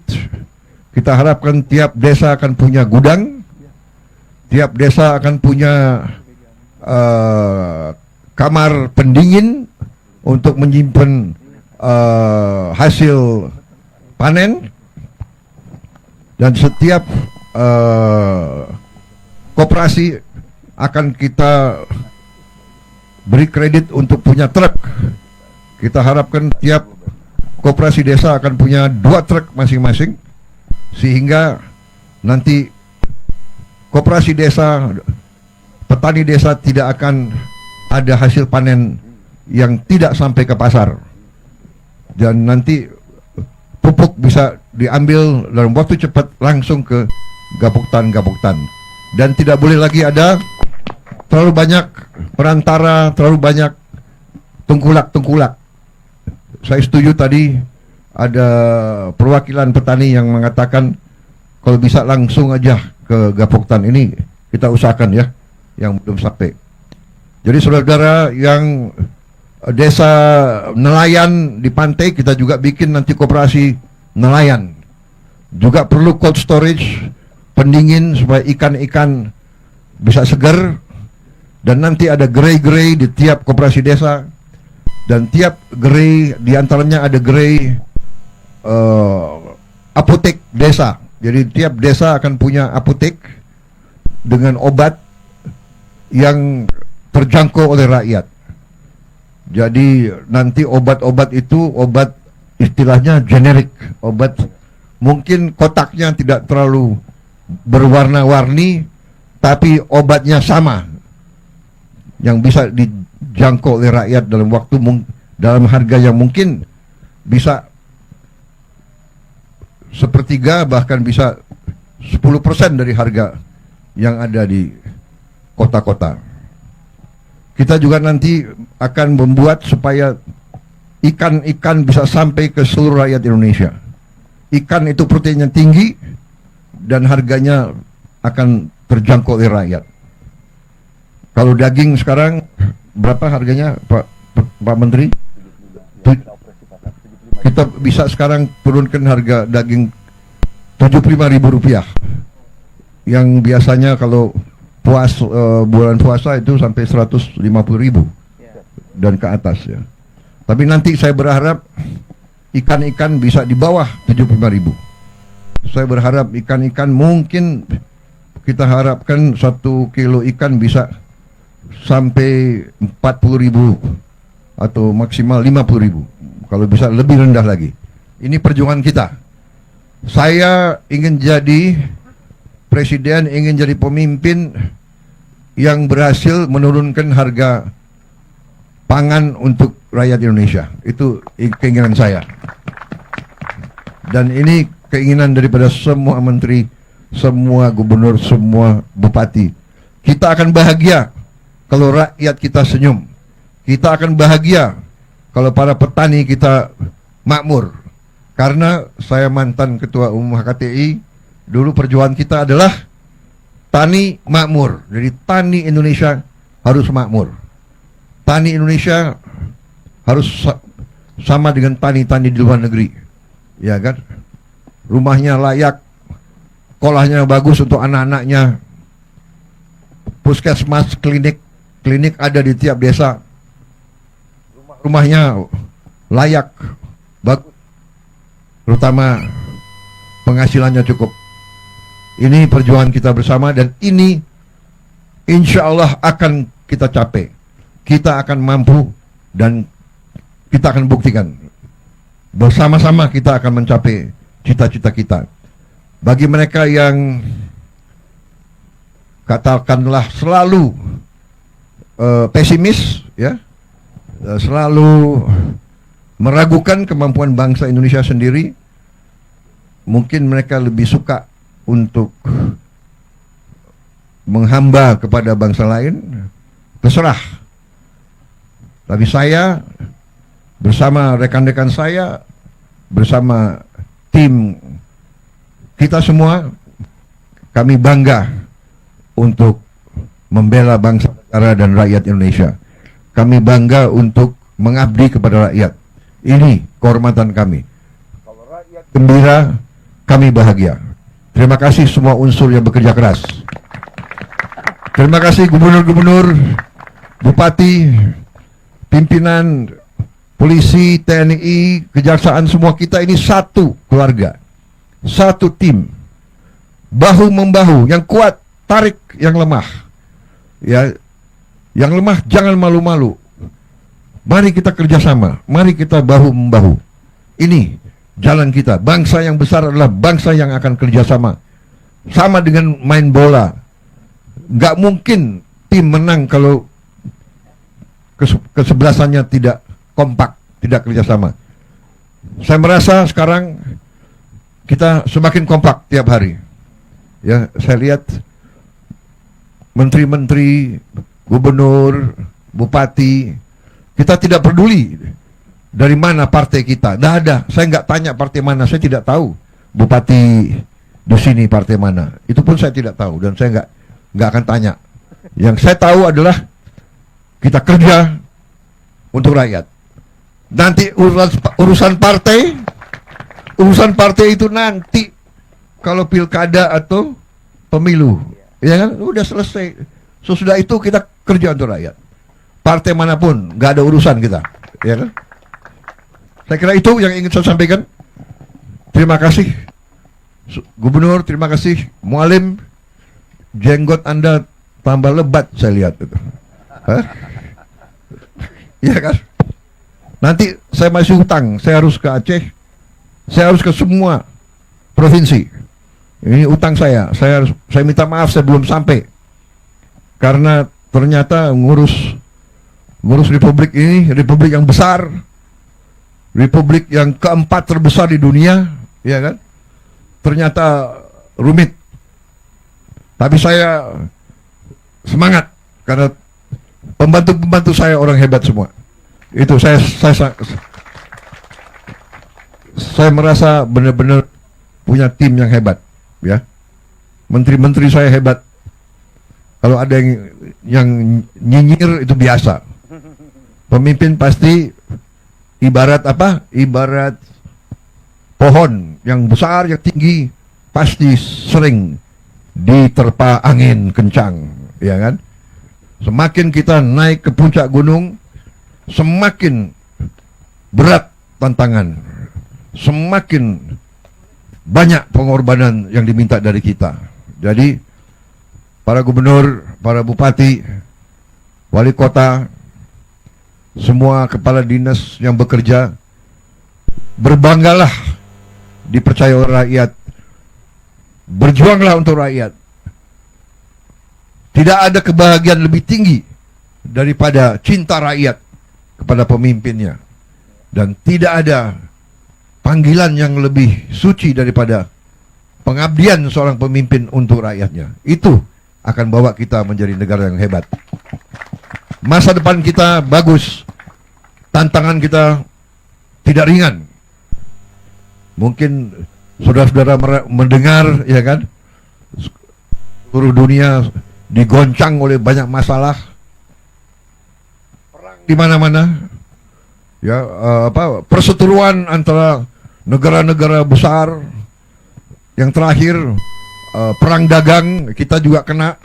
Kita harapkan tiap desa akan punya gudang, tiap desa akan punya kamar pendingin untuk menyimpan hasil panen, dan setiap koperasi akan kita beri kredit untuk punya truk. Kita harapkan tiap koperasi desa akan punya 2 truk masing-masing, sehingga nanti koperasi desa, petani desa tidak akan ada hasil panen yang tidak sampai ke pasar, dan nanti pupuk bisa diambil dalam waktu cepat langsung ke gapoktan, dan tidak boleh lagi ada terlalu banyak perantara, terlalu banyak tengkulak. Saya setuju tadi ada perwakilan petani yang mengatakan kalau bisa langsung aja ke gapoktan. Ini kita usahakan ya, yang belum sampai. Jadi saudara-saudara yang desa nelayan di pantai, kita juga bikin nanti koperasi nelayan. Juga perlu cold storage, pendingin supaya ikan-ikan bisa segar. Dan nanti ada gerai-gerai di tiap koperasi desa. Dan tiap gerai, diantaranya ada gerai apotek desa. Jadi tiap desa akan punya apotek dengan obat yang terjangkau oleh rakyat. Jadi nanti obat-obat itu obat istilahnya generik, obat mungkin kotaknya tidak terlalu berwarna-warni, tapi obatnya sama, yang bisa dijangkau oleh rakyat dalam waktu dalam harga yang mungkin bisa sepertiga, bahkan bisa 10% dari harga yang ada di kota-kota. Kita juga nanti akan membuat supaya ikan-ikan bisa sampai ke seluruh rakyat Indonesia. Ikan itu proteinnya tinggi dan harganya akan terjangkau oleh rakyat. Kalau daging sekarang berapa harganya Pak Menteri? Kita bisa sekarang turunkan harga daging Rp75.000 yang biasanya kalau bulan puasa itu sampai 150.000 dan ke atas ya. Tapi nanti saya berharap ikan-ikan bisa di bawah 75.000. Saya berharap ikan-ikan mungkin kita harapkan 1 kilo ikan bisa sampai 40.000 atau maksimal 50.000. Kalau bisa lebih rendah lagi. Ini perjuangan kita. Saya ingin jadi presiden, ingin jadi pemimpin yang berhasil menurunkan harga pangan untuk rakyat Indonesia. Itu keinginan saya. Dan ini keinginan daripada semua menteri, semua gubernur, semua bupati. Kita akan bahagia kalau rakyat kita senyum. Kita akan bahagia kalau para petani kita makmur. Karena saya mantan ketua umum HKTI, dulu perjuangan kita adalah tani makmur. Jadi tani Indonesia harus makmur. Tani Indonesia harus sama dengan tani-tani di luar negeri. Ya kan? Rumahnya layak, sekolahnya bagus untuk anak-anaknya, puskesmas, klinik ada di tiap desa, rumahnya layak, bagus, terutama penghasilannya cukup. Ini perjuangan kita bersama dan ini insya Allah akan kita capai. Kita akan mampu dan kita akan buktikan. Bersama-sama kita akan mencapai cita-cita kita. Bagi mereka yang katakanlah selalu pesimis, ya, selalu meragukan kemampuan bangsa Indonesia sendiri, mungkin mereka lebih suka untuk menghamba kepada bangsa lain, terserah. Tapi saya bersama rekan-rekan saya, bersama tim kita semua, kami bangga untuk membela bangsa, negara dan rakyat Indonesia. Kami bangga untuk mengabdi kepada rakyat. Ini kehormatan kami. Kalau rakyat gembira, kami bahagia. Terima kasih semua unsur yang bekerja keras. Terima kasih gubernur-gubernur, bupati, pimpinan, polisi, TNI, kejaksaan, semua kita ini satu keluarga, satu tim, bahu membahu. Yang kuat tarik yang lemah, ya, yang lemah jangan malu-malu. Mari kita kerjasama, mari kita bahu membahu. Ini jalan kita. Bangsa yang besar adalah bangsa yang akan kerjasama. Sama dengan main bola, nggak mungkin tim menang kalau kesebelasannya tidak kompak, tidak kerjasama. Saya merasa sekarang kita semakin kompak tiap hari. Ya, saya lihat menteri-menteri, gubernur, bupati, kita tidak peduli dari mana partai kita. Nggak ada. Saya nggak tanya partai mana. Saya tidak tahu bupati di sini partai mana. Itu pun saya tidak tahu dan saya nggak akan tanya. Yang saya tahu adalah kita kerja untuk rakyat. Nanti urusan partai itu nanti kalau pilkada atau pemilu, ya kan, udah selesai. Sesudah itu kita kerja untuk rakyat. Partai manapun nggak ada urusan kita, ya kan? Saya kira itu yang ingin saya sampaikan. Terima kasih Gubernur, terima kasih Mualim. Jenggot Anda tambah lebat saya lihat itu. Hah? Ya kan? Nanti saya masih hutang, saya harus ke Aceh, saya harus ke semua provinsi. Ini utang saya minta maaf saya belum sampai. Karena ternyata ngurus republik ini, republik yang besar, republik yang keempat terbesar di dunia, ya kan? Ternyata rumit. Tapi saya semangat karena pembantu-pembantu saya orang hebat semua. Itu saya merasa benar-benar punya tim yang hebat, ya. Menteri-menteri saya hebat. Kalau ada yang nyinyir itu biasa. Pemimpin pasti ibarat apa? Ibarat pohon yang besar, yang tinggi, pasti sering diterpa angin kencang, ya kan? Semakin kita naik ke puncak gunung, semakin berat tantangan, semakin banyak pengorbanan yang diminta dari kita. Jadi, para gubernur, para bupati, wali kota, semua kepala dinas yang bekerja, berbanggalah dipercaya oleh rakyat, berjuanglah untuk rakyat. Tidak ada kebahagiaan lebih tinggi daripada cinta rakyat kepada pemimpinnya. Dan tidak ada panggilan yang lebih suci daripada pengabdian seorang pemimpin untuk rakyatnya. Itu akan bawa kita menjadi negara yang hebat. Masa depan kita bagus, tantangan kita tidak ringan. Mungkin saudara-saudara mendengar, ya kan, seluruh dunia digoncang oleh banyak masalah, perang di mana-mana, ya, perseteruan antara negara-negara besar. Yang terakhir, perang dagang kita juga kena,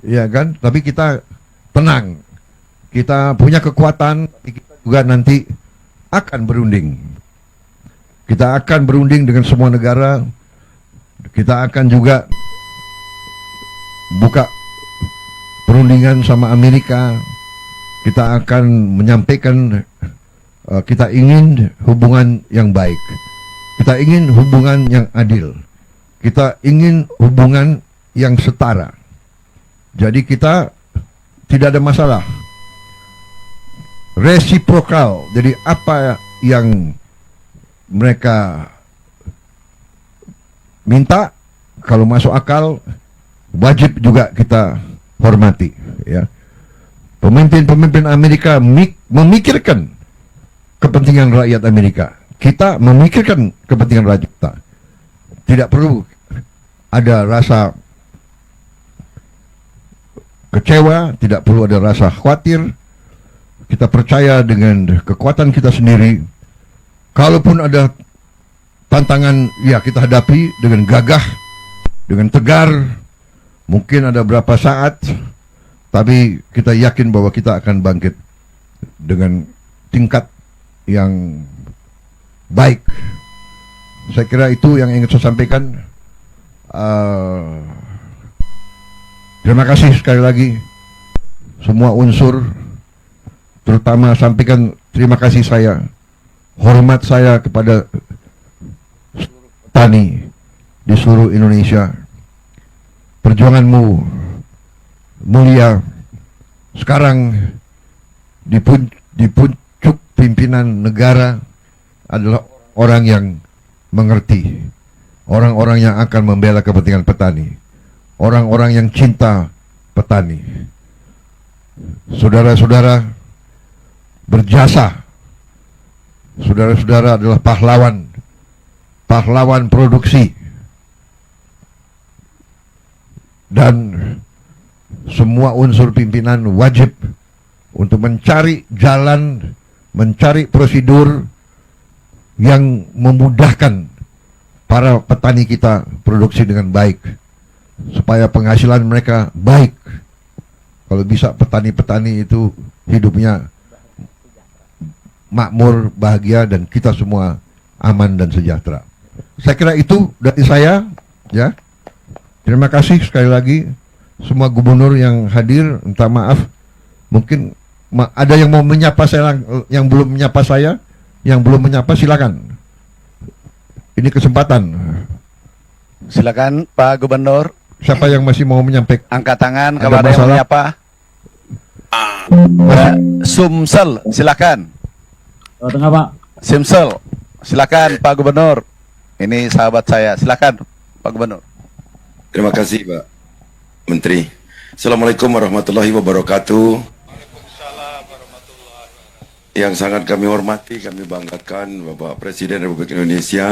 ya kan, tapi kita tenang, kita punya kekuatan, kita juga nanti akan berunding. Kita akan berunding dengan semua negara. Kita akan juga buka perundingan sama Amerika. Kita akan menyampaikan kita ingin hubungan yang baik. Kita ingin hubungan yang adil. Kita ingin hubungan yang setara. Jadi kita tidak ada masalah. Resiprokal. Jadi apa yang mereka minta, kalau masuk akal, wajib juga kita hormati, ya. Pemimpin-pemimpin Amerika memikirkan kepentingan rakyat Amerika. Kita memikirkan kepentingan rakyat kita. Tidak perlu ada rasa kecewa, tidak perlu ada rasa khawatir. Kita percaya dengan kekuatan kita sendiri. Kalaupun ada tantangan, ya kita hadapi dengan gagah, dengan tegar. Mungkin ada berapa saat, tapi kita yakin bahwa kita akan bangkit dengan tingkat yang baik. Saya kira itu yang ingin saya sampaikan. Terima kasih sekali lagi semua unsur, terutama sampaikan terima kasih saya, hormat saya kepada petani di seluruh Indonesia. Perjuanganmu mulia. Sekarang di puncak pimpinan negara adalah orang yang mengerti, orang-orang yang akan membela kepentingan petani, orang-orang yang cinta petani. Saudara-saudara berjasa. Saudara-saudara adalah pahlawan, pahlawan produksi. Dan semua unsur pimpinan wajib untuk mencari jalan, mencari prosedur yang memudahkan para petani kita produksi dengan baik, supaya penghasilan mereka baik. Kalau bisa petani-petani itu hidupnya makmur, bahagia, dan kita semua aman dan sejahtera. Saya kira itu dari saya, ya. Terima kasih sekali lagi semua gubernur yang hadir. Minta maaf, mungkin ada yang mau menyapa saya, yang belum menyapa saya, yang belum menyapa silakan. Ini kesempatan. Silakan Pak Gubernur. Siapa yang masih mau menyampaikan? Angkat tangan Ada kalau ada yang masalah? menyapa. Sumsel, silakan. Tengah Pak. Sumsel, silakan Pak Gubernur. Ini sahabat saya, silakan Pak Gubernur. Terima kasih Pak Menteri. Assalamualaikum warahmatullahi wabarakatuh. Yang sangat kami hormati, kami banggakan Bapak Presiden Republik Indonesia,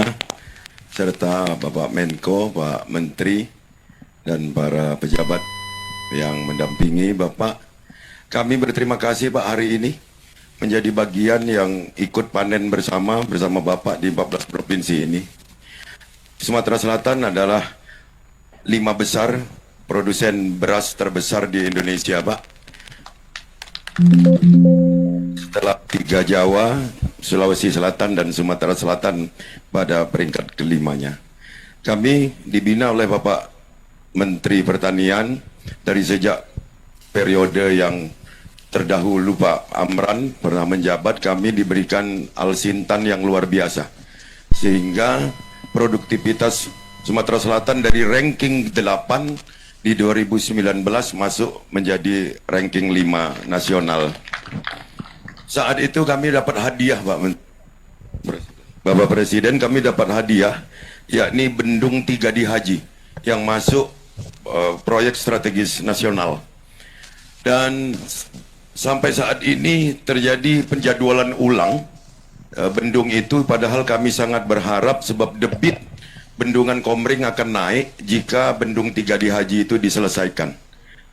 serta Bapak Menko, Pak Menteri, dan para pejabat yang mendampingi Bapak. Kami berterima kasih Pak hari ini menjadi bagian yang ikut panen bersama Bapak di 14 provinsi ini. Sumatera Selatan adalah 5 besar produsen beras terbesar di Indonesia, Pak. Setelah 3 Jawa, Sulawesi Selatan, dan Sumatera Selatan pada peringkat kelimanya. Kami dibina oleh Bapak Menteri Pertanian dari sejak periode yang terdahulu Pak Amran pernah menjabat, kami diberikan Al-Sintan yang luar biasa. Sehingga produktivitas Sumatera Selatan dari ranking 8 di 2019 masuk menjadi ranking 5 nasional. Saat itu kami dapat hadiah Bapak Presiden, kami dapat hadiah yakni Bendung 3 di Haji yang masuk proyek strategis nasional. Dan sampai saat ini terjadi penjadwalan ulang bendung itu, padahal kami sangat berharap sebab debit bendungan Komering akan naik jika bendung 3 di Haji itu diselesaikan.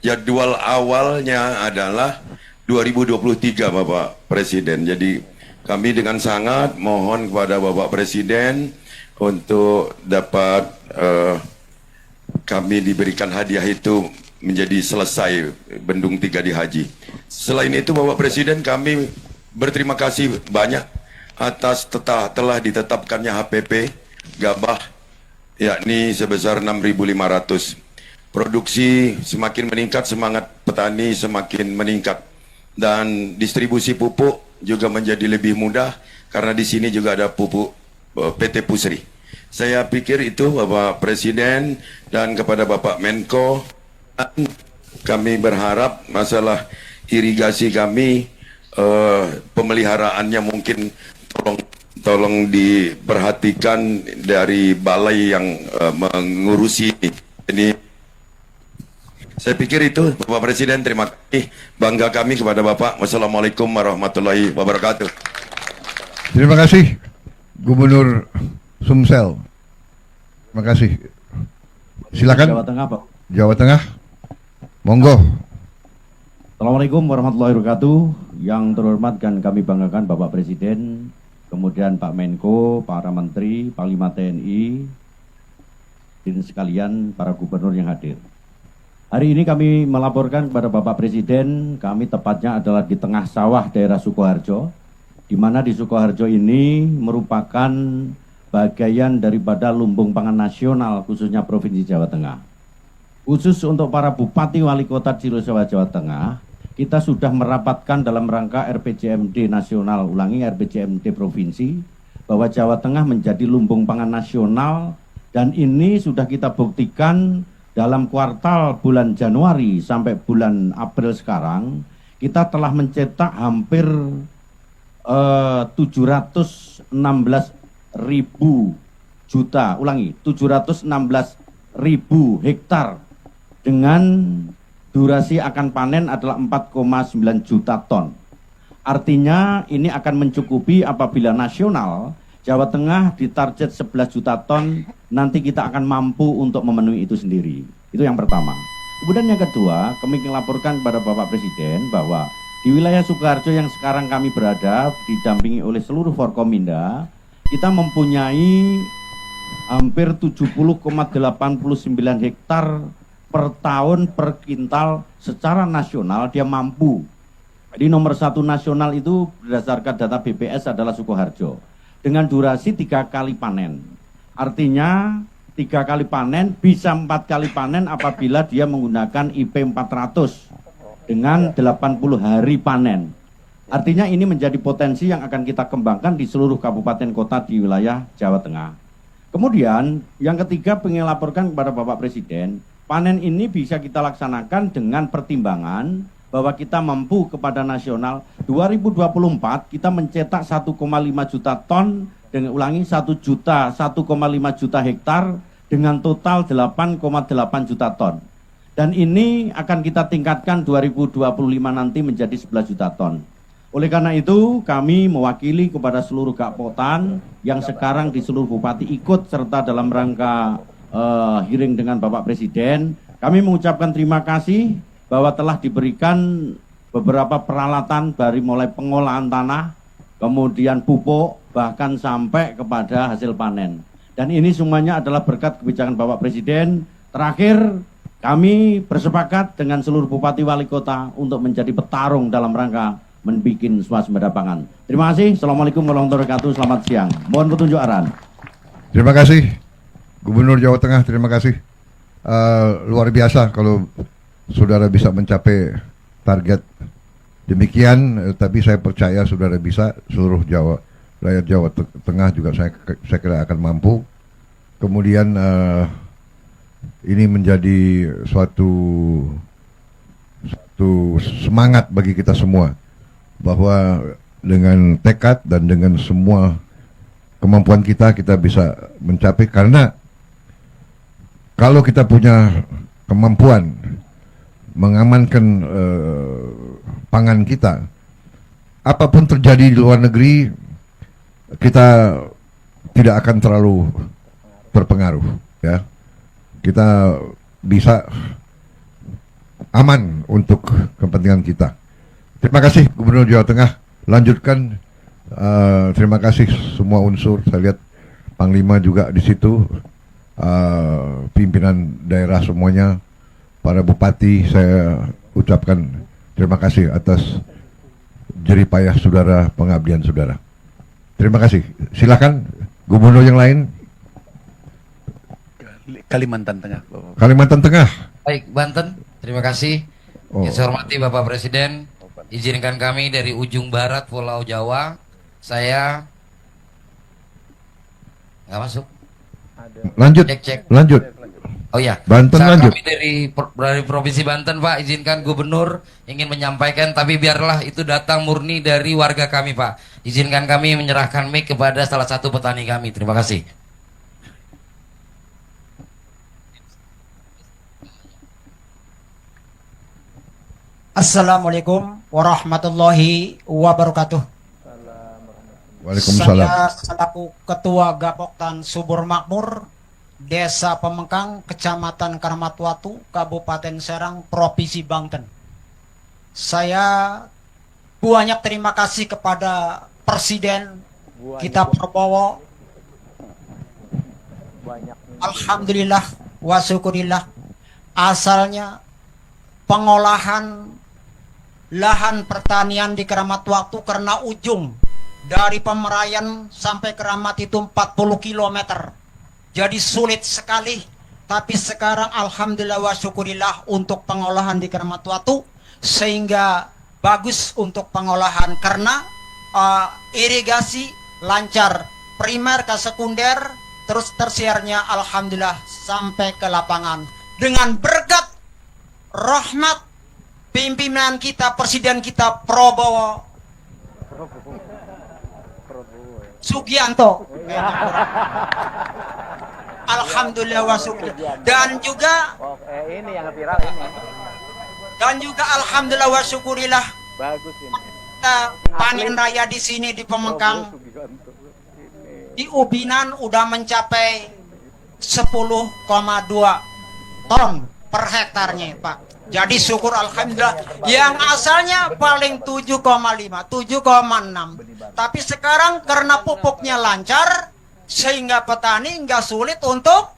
Jadwal awalnya adalah 2023 Bapak Presiden. Jadi kami dengan sangat mohon kepada Bapak Presiden untuk dapat kami diberikan hadiah itu menjadi selesai bendung 3 di Haji. Selain itu Bapak Presiden, kami berterima kasih banyak atas telah ditetapkannya HPP gabah yakni sebesar 6.500. Produksi semakin meningkat, semangat petani semakin meningkat, dan distribusi pupuk juga menjadi lebih mudah karena di sini juga ada pupuk PT Pusri. Saya pikir itu Bapak Presiden, dan kepada Bapak Menko, kami berharap masalah irigasi kami pemeliharaannya mungkin tolong diperhatikan dari balai yang mengurusi ini. Saya pikir itu Bapak Presiden. Terima kasih, bangga kami kepada Bapak. Wassalamualaikum warahmatullahi wabarakatuh. Terima kasih Gubernur Sumsel. Terima kasih. Silakan. Jawa Tengah, Pak. Jawa Tengah. Monggo. Assalamualaikum warahmatullahi wabarakatuh. Yang terhormat dan kami banggakan Bapak Presiden, kemudian Pak Menko, para Menteri, Panglima TNI, dan sekalian para gubernur yang hadir. Hari ini kami melaporkan kepada Bapak Presiden, kami tepatnya adalah di tengah sawah daerah Sukoharjo, di mana di Sukoharjo ini merupakan bagian daripada lumbung pangan nasional khususnya Provinsi Jawa Tengah. Khusus untuk para Bupati Wali Kota Cilosewa Jawa Tengah, kita sudah merapatkan dalam rangka RPJMD nasional, RPJMD Provinsi, bahwa Jawa Tengah menjadi lumbung pangan nasional, dan ini sudah kita buktikan dalam kuartal bulan Januari sampai bulan April sekarang, kita telah mencetak hampir 716.000 juta, 716.000 hektar dengan durasi akan panen adalah 4,9 juta ton. Artinya ini akan mencukupi apabila nasional Jawa Tengah ditarget 11 juta ton, nanti kita akan mampu untuk memenuhi itu sendiri. Itu yang pertama. Kemudian yang kedua, kami melaporkan kepada Bapak Presiden bahwa di wilayah Sukoharjo yang sekarang kami berada, didampingi oleh seluruh Forkominda, kita mempunyai hampir 70,89 hektar per tahun per kintal secara nasional dia mampu. Jadi nomor 1 nasional itu berdasarkan data BPS adalah Sukoharjo, dengan durasi 3 kali panen. Artinya 3 kali panen bisa 4 kali panen apabila dia menggunakan IP 400 dengan 80 hari panen. Artinya ini menjadi potensi yang akan kita kembangkan di seluruh kabupaten kota di wilayah Jawa Tengah. Kemudian yang ketiga, pengen laporkan kepada Bapak Presiden, panen ini bisa kita laksanakan dengan pertimbangan bahwa kita mampu kepada nasional 2024 kita mencetak 1,5 juta ton, dengan 1,5 juta hektar dengan total 8,8 juta ton. Dan ini akan kita tingkatkan 2025 nanti menjadi 11 juta ton. Oleh karena itu kami mewakili kepada seluruh Gakpotan yang sekarang di seluruh bupati ikut serta dalam rangka hearing dengan Bapak Presiden. Kami mengucapkan terima kasih bahwa telah diberikan beberapa peralatan dari mulai pengolahan tanah, kemudian pupuk, bahkan sampai kepada hasil panen. Dan ini semuanya adalah berkat kebijakan Bapak Presiden. Terakhir, kami bersepakat dengan seluruh bupati wali kota untuk menjadi petarung dalam rangka membuat swasembada pangan. Terima kasih. Assalamualaikum warahmatullahi wabarakatuh. Selamat siang. Mohon petunjuk arahan. Terima kasih Gubernur Jawa Tengah, terima kasih. Luar biasa kalau saudara bisa mencapai target demikian, tapi saya percaya saudara bisa, seluruh rakyat Jawa Tengah juga saya kira akan mampu. Kemudian ini menjadi suatu semangat bagi kita semua, bahwa dengan tekad dan dengan semua kemampuan kita bisa mencapai. Karena kalau kita punya kemampuan mengamankan pangan kita, apapun terjadi di luar negeri, kita tidak akan terlalu terpengaruh, ya. Kita bisa aman untuk kepentingan kita. Terima kasih Gubernur Jawa Tengah. Lanjutkan. Terima kasih semua unsur. Saya lihat Panglima juga di situ, pimpinan daerah semuanya, para bupati. Saya ucapkan terima kasih atas jeripayah saudara, pengabdian saudara. Terima kasih. Silakan Gubernur yang lain. Kalimantan Tengah. Kalimantan Tengah. Baik, Banten. Terima kasih. Yang saya hormati Bapak Presiden, izinkan kami dari ujung barat Pulau Jawa. Saya nggak masuk. Lanjut. Cek. Lanjut. Oh ya. Banten lanjut. Kami dari Provinsi Banten, Pak. Izinkan Gubernur ingin menyampaikan, tapi biarlah itu datang murni dari warga kami, Pak. Izinkan kami menyerahkan mic kepada salah satu petani kami. Terima kasih. Assalamualaikum warahmatullahi wabarakatuh. Waalaikumsalam. Saya selaku Ketua Gapoktan Subur Makmur, Desa Pemengkang, Kecamatan Karamatwatu, Kabupaten Serang, Provinsi Banten. Saya banyak terima kasih kepada Presiden kita Prabowo. Alhamdulillah wa syukurillah. Asalnya pengolahan lahan pertanian di Karamatwatu karena ujung dari Pemerayan sampai Keramat itu 40 km. Jadi sulit sekali. Tapi sekarang alhamdulillah wa syukurillah untuk pengolahan di Karamatwatu, sehingga bagus untuk pengolahan karena irigasi lancar, primer ke sekunder, terus tersiernya alhamdulillah sampai ke lapangan. Dengan berkat rahmat pimpinan kita, Presiden kita Prabowo Sugianto. Alhamdulillah wa syukur. Dan juga ini yang viral ini. Dan juga alhamdulillah wa syukurillah. Bagus ini. Kita panen raya di sini di Pemengkang. Di Ubinan udah mencapai 10,2 ton per hektarnya, Pak. Jadi syukur alhamdulillah. Yang asalnya paling 7,5, 7,6. Tapi sekarang karena pupuknya lancar, sehingga petani nggak sulit untuk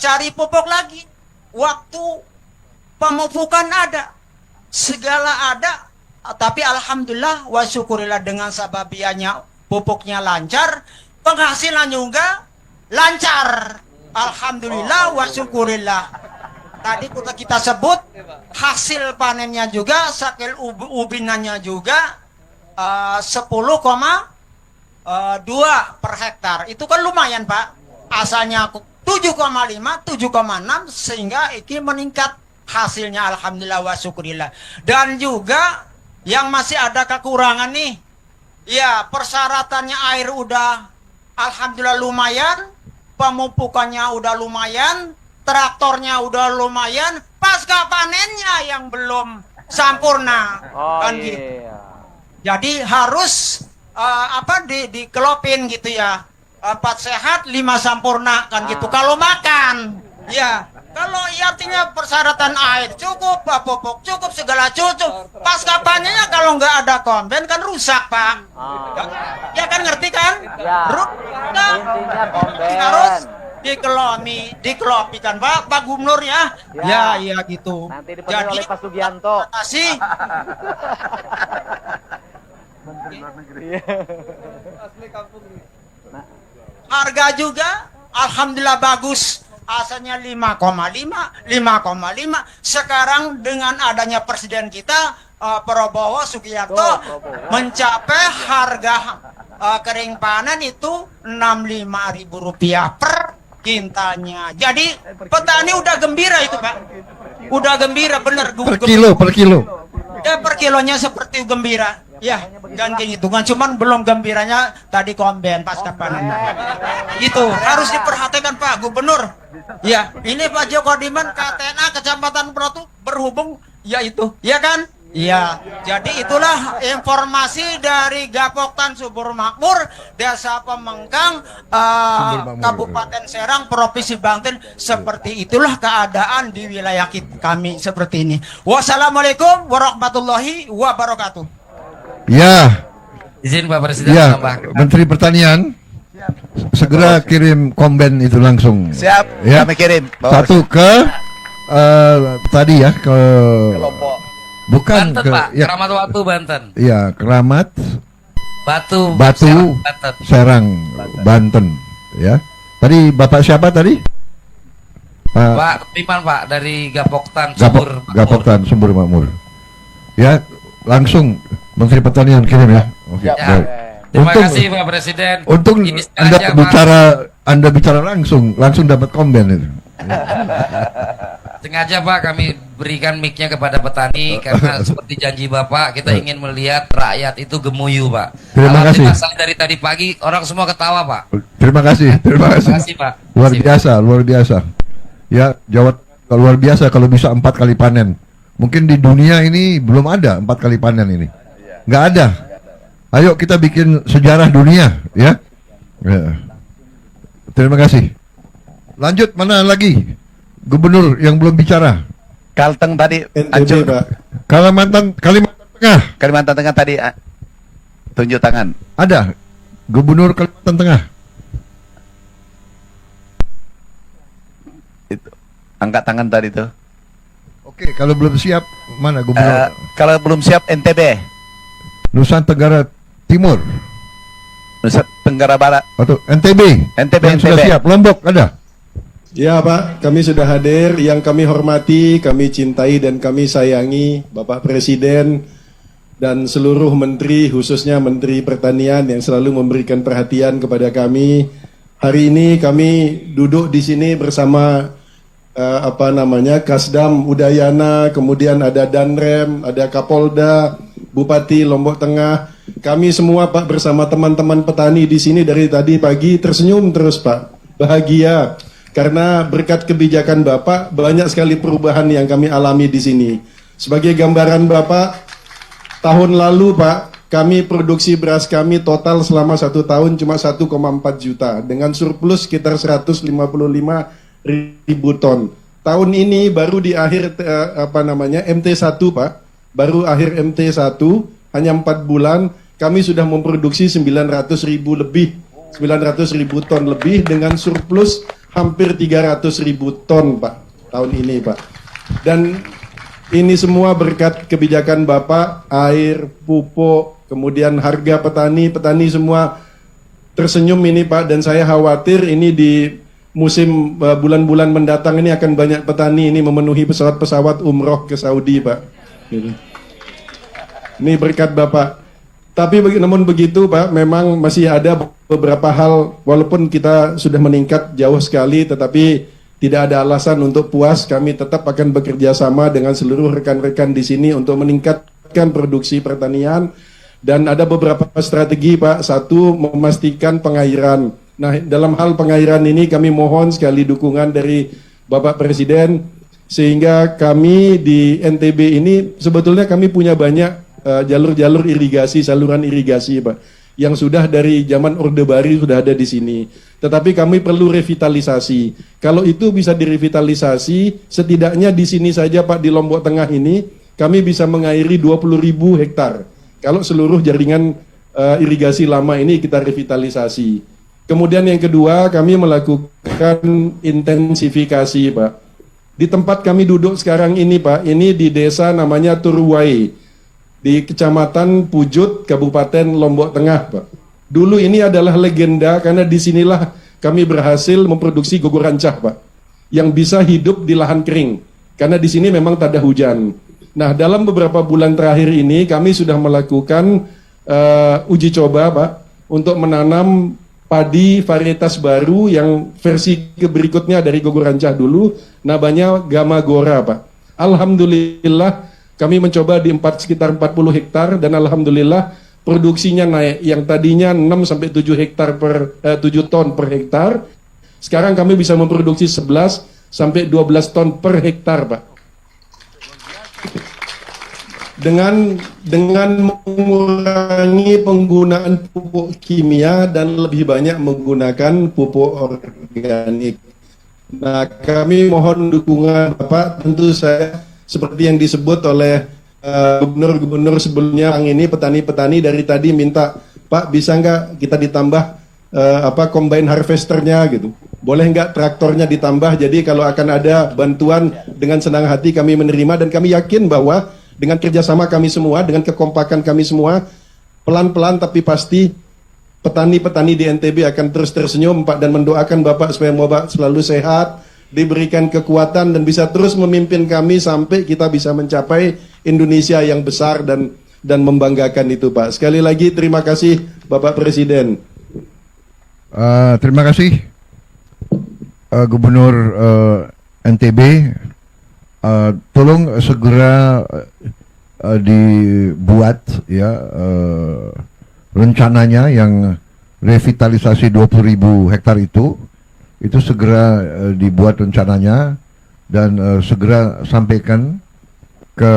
cari pupuk lagi. Waktu pemupukan ada, segala ada. Tapi alhamdulillah wa syukurillah dengan sababianya pupuknya lancar, penghasilan juga lancar. Alhamdulillah wa syukurillah. Tadi kita sebut hasil panennya juga, sakil ubinannya juga 10,2 per hektar. Itu kan lumayan, Pak. Asalnya 7,5, 7,6 sehingga ini meningkat hasilnya alhamdulillah wa syukurillah. Dan juga yang masih ada kekurangan nih. Ya, persyaratannya air udah alhamdulillah lumayan, pemupukannya udah lumayan, traktornya udah lumayan, pasca panennya yang belum sempurna. Kan gitu. Jadi harus dikelopin gitu ya. 4 sehat 5 sempurna kan gitu. Kalau makan ya Kalau artinya persyaratan air cukup, pupuk cukup, segala cukup. Pas kapannya kalau nggak ada komben kan rusak, Pak. Ya kan, ngerti kan? Ya. Rusak. Intinya komben. Harus dikelopikan Pak Gubernur ya. Ya. Ya gitu. Nanti dipenuhi oleh Pak Sugianto. Kasih. Harga juga alhamdulillah bagus. Asalnya 5,5. Sekarang dengan adanya presiden kita Prabowo Subianto mencapai harga kering panen itu Rp65.000 per kintalnya. Jadi petani udah gembira itu, Pak. Udah gembira bener. Per kilo. Ya per kilonya seperti gembira. Ya, dan hitungan cuman belum gembiranya tadi komben pasca panen. Itu harus diperhatikan Pak Gubernur. Ya, ini Pak Joko Diman KTNA Kecamatan Protu berhubung ya itu. Ya kan? Iya, jadi itulah informasi dari Gapoktan Subur Makmur, Desa Pemengkang, Kabupaten Serang, Provinsi Banten. Seperti itulah keadaan di wilayah kami seperti ini. Wassalamualaikum warahmatullahi wabarakatuh. Ya. Izin Pak Presiden Ya, menambahkan. Menteri Pertanian segera kirim komben itu langsung. Siap, Ya. kami kirim. Satu ke tadi ya ke Kelompok. bukan Banten ke Pak, ya, Keramat Watu Banten. ya Keramat Batu Serang Banten ya. Tadi Bapak siapa tadi? Pak Piman Pak dari Gapoktan Subur Makmur. Gapoktan Subur Makmur. Ya, langsung Menteri Pertanian kirim ya. Oke, Ya. baik. Terima kasih Pak Presiden. Untung Ini Anda sengaja, bicara langsung dapat komben itu. Sengaja Pak kami berikan mic-nya kepada petani karena seperti janji Bapak kita ingin melihat rakyat itu gemuyu Pak. Terima kasih. Alhamdulillah, dari tadi pagi orang semua ketawa Pak. Terima kasih. Terima kasih Pak. Luar biasa. Ya, Jawa luar biasa kalau bisa 4 kali panen. Mungkin di dunia ini belum ada 4 kali panen ini. Nggak ada. Ayo kita bikin sejarah dunia, ya. Ya. Terima kasih. Lanjut, mana lagi? Gubernur yang belum bicara. Kalteng tadi. NTB, Pak. Kalimantan Tengah. Kalimantan Tengah tadi tunjuk tangan. Ada. Gubernur Kalimantan Tengah. Itu. Angkat tangan tadi tuh. Oke, kalau belum siap mana gubernur? Kalau belum siap NTB. Nusa Tenggara Timur. Nusa Tenggara Barat. Atau NTB. Yang sudah siap. Lombok ada. Ya Pak, kami sudah hadir. Yang kami hormati, kami cintai dan kami sayangi Bapak Presiden dan seluruh menteri, khususnya Menteri Pertanian yang selalu memberikan perhatian kepada kami. Hari ini kami duduk di sini bersama Kasdam Udayana, kemudian ada Danrem, ada Kapolda, Bupati Lombok Tengah. Kami semua Pak bersama teman-teman petani di sini dari tadi pagi tersenyum terus Pak, bahagia. Karena berkat kebijakan Bapak, banyak sekali perubahan yang kami alami di sini. Sebagai gambaran Bapak, tahun lalu Pak, kami produksi beras kami total selama 1 tahun cuma 1,4 juta. Dengan surplus sekitar 155.000 ton. Tahun ini baru di akhir MT1 Pak, baru akhir MT1, hanya 4 bulan, kami sudah memproduksi 900.000 ton lebih dengan surplus hampir 300.000 ton Pak tahun ini Pak. Dan ini semua berkat kebijakan Bapak, air, pupuk, kemudian harga petani semua tersenyum ini Pak. Dan saya khawatir ini di musim bulan-bulan mendatang ini akan banyak petani ini memenuhi pesawat-pesawat umroh ke Saudi Pak. Ini berkat Bapak. Tapi namun begitu Pak, memang masih ada beberapa hal, walaupun kita sudah meningkat jauh sekali, tetapi tidak ada alasan untuk puas. Kami tetap akan bekerja sama dengan seluruh rekan-rekan di sini untuk meningkatkan produksi pertanian. Dan ada beberapa strategi Pak. Satu, memastikan pengairan. Nah, dalam hal pengairan ini kami mohon sekali dukungan dari Bapak Presiden, sehingga kami di NTB ini sebetulnya kami punya banyak jalur-jalur irigasi, saluran irigasi Pak. yang sudah dari zaman Orde Baru sudah ada di sini. Tetapi kami perlu revitalisasi. Kalau itu bisa direvitalisasi, setidaknya di sini saja Pak, di Lombok Tengah ini, kami bisa mengairi 20.000 hektar. Kalau seluruh jaringan irigasi lama ini kita revitalisasi. Kemudian yang kedua, kami melakukan intensifikasi Pak. Di tempat kami duduk sekarang ini Pak, ini di desa namanya Turwai, di Kecamatan Pujut, Kabupaten Lombok Tengah Pak. Dulu ini adalah legenda karena disinilah kami berhasil memproduksi gogo rancah Pak, yang bisa hidup di lahan kering karena di sini memang tak ada hujan. Nah, dalam beberapa bulan terakhir ini kami sudah melakukan uji coba Pak untuk menanam padi varietas baru yang versi berikutnya dari gogo rancah dulu, namanya Gama Gora Pak. Alhamdulillah kami mencoba di sekitar 40 hektar dan alhamdulillah produksinya naik, yang tadinya 6 sampai 7 hektar 7 ton per hektar, sekarang kami bisa memproduksi 11 sampai 12 ton per hektar, Pak. Dengan mengurangi penggunaan pupuk kimia dan lebih banyak menggunakan pupuk organik. Nah, kami mohon dukungan Bapak, tentu saya seperti yang disebut oleh gubernur-gubernur sebelumnya, yang ini petani-petani dari tadi minta, Pak bisa nggak kita ditambah combine harvesternya gitu, boleh nggak traktornya ditambah. Jadi kalau akan ada bantuan, dengan senang hati kami menerima, dan kami yakin bahwa dengan kerjasama kami semua, dengan kekompakan kami semua, pelan-pelan tapi pasti petani-petani di NTB akan terus tersenyum Pak, dan mendoakan Bapak supaya Bapak selalu sehat, diberikan kekuatan dan bisa terus memimpin kami sampai kita bisa mencapai Indonesia yang besar dan membanggakan itu Pak. Sekali lagi terima kasih Bapak Presiden. Terima kasih Gubernur NTB. Tolong segera dibuat ya rencananya yang revitalisasi 20.000 hektar itu segera dibuat rencananya dan segera sampaikan ke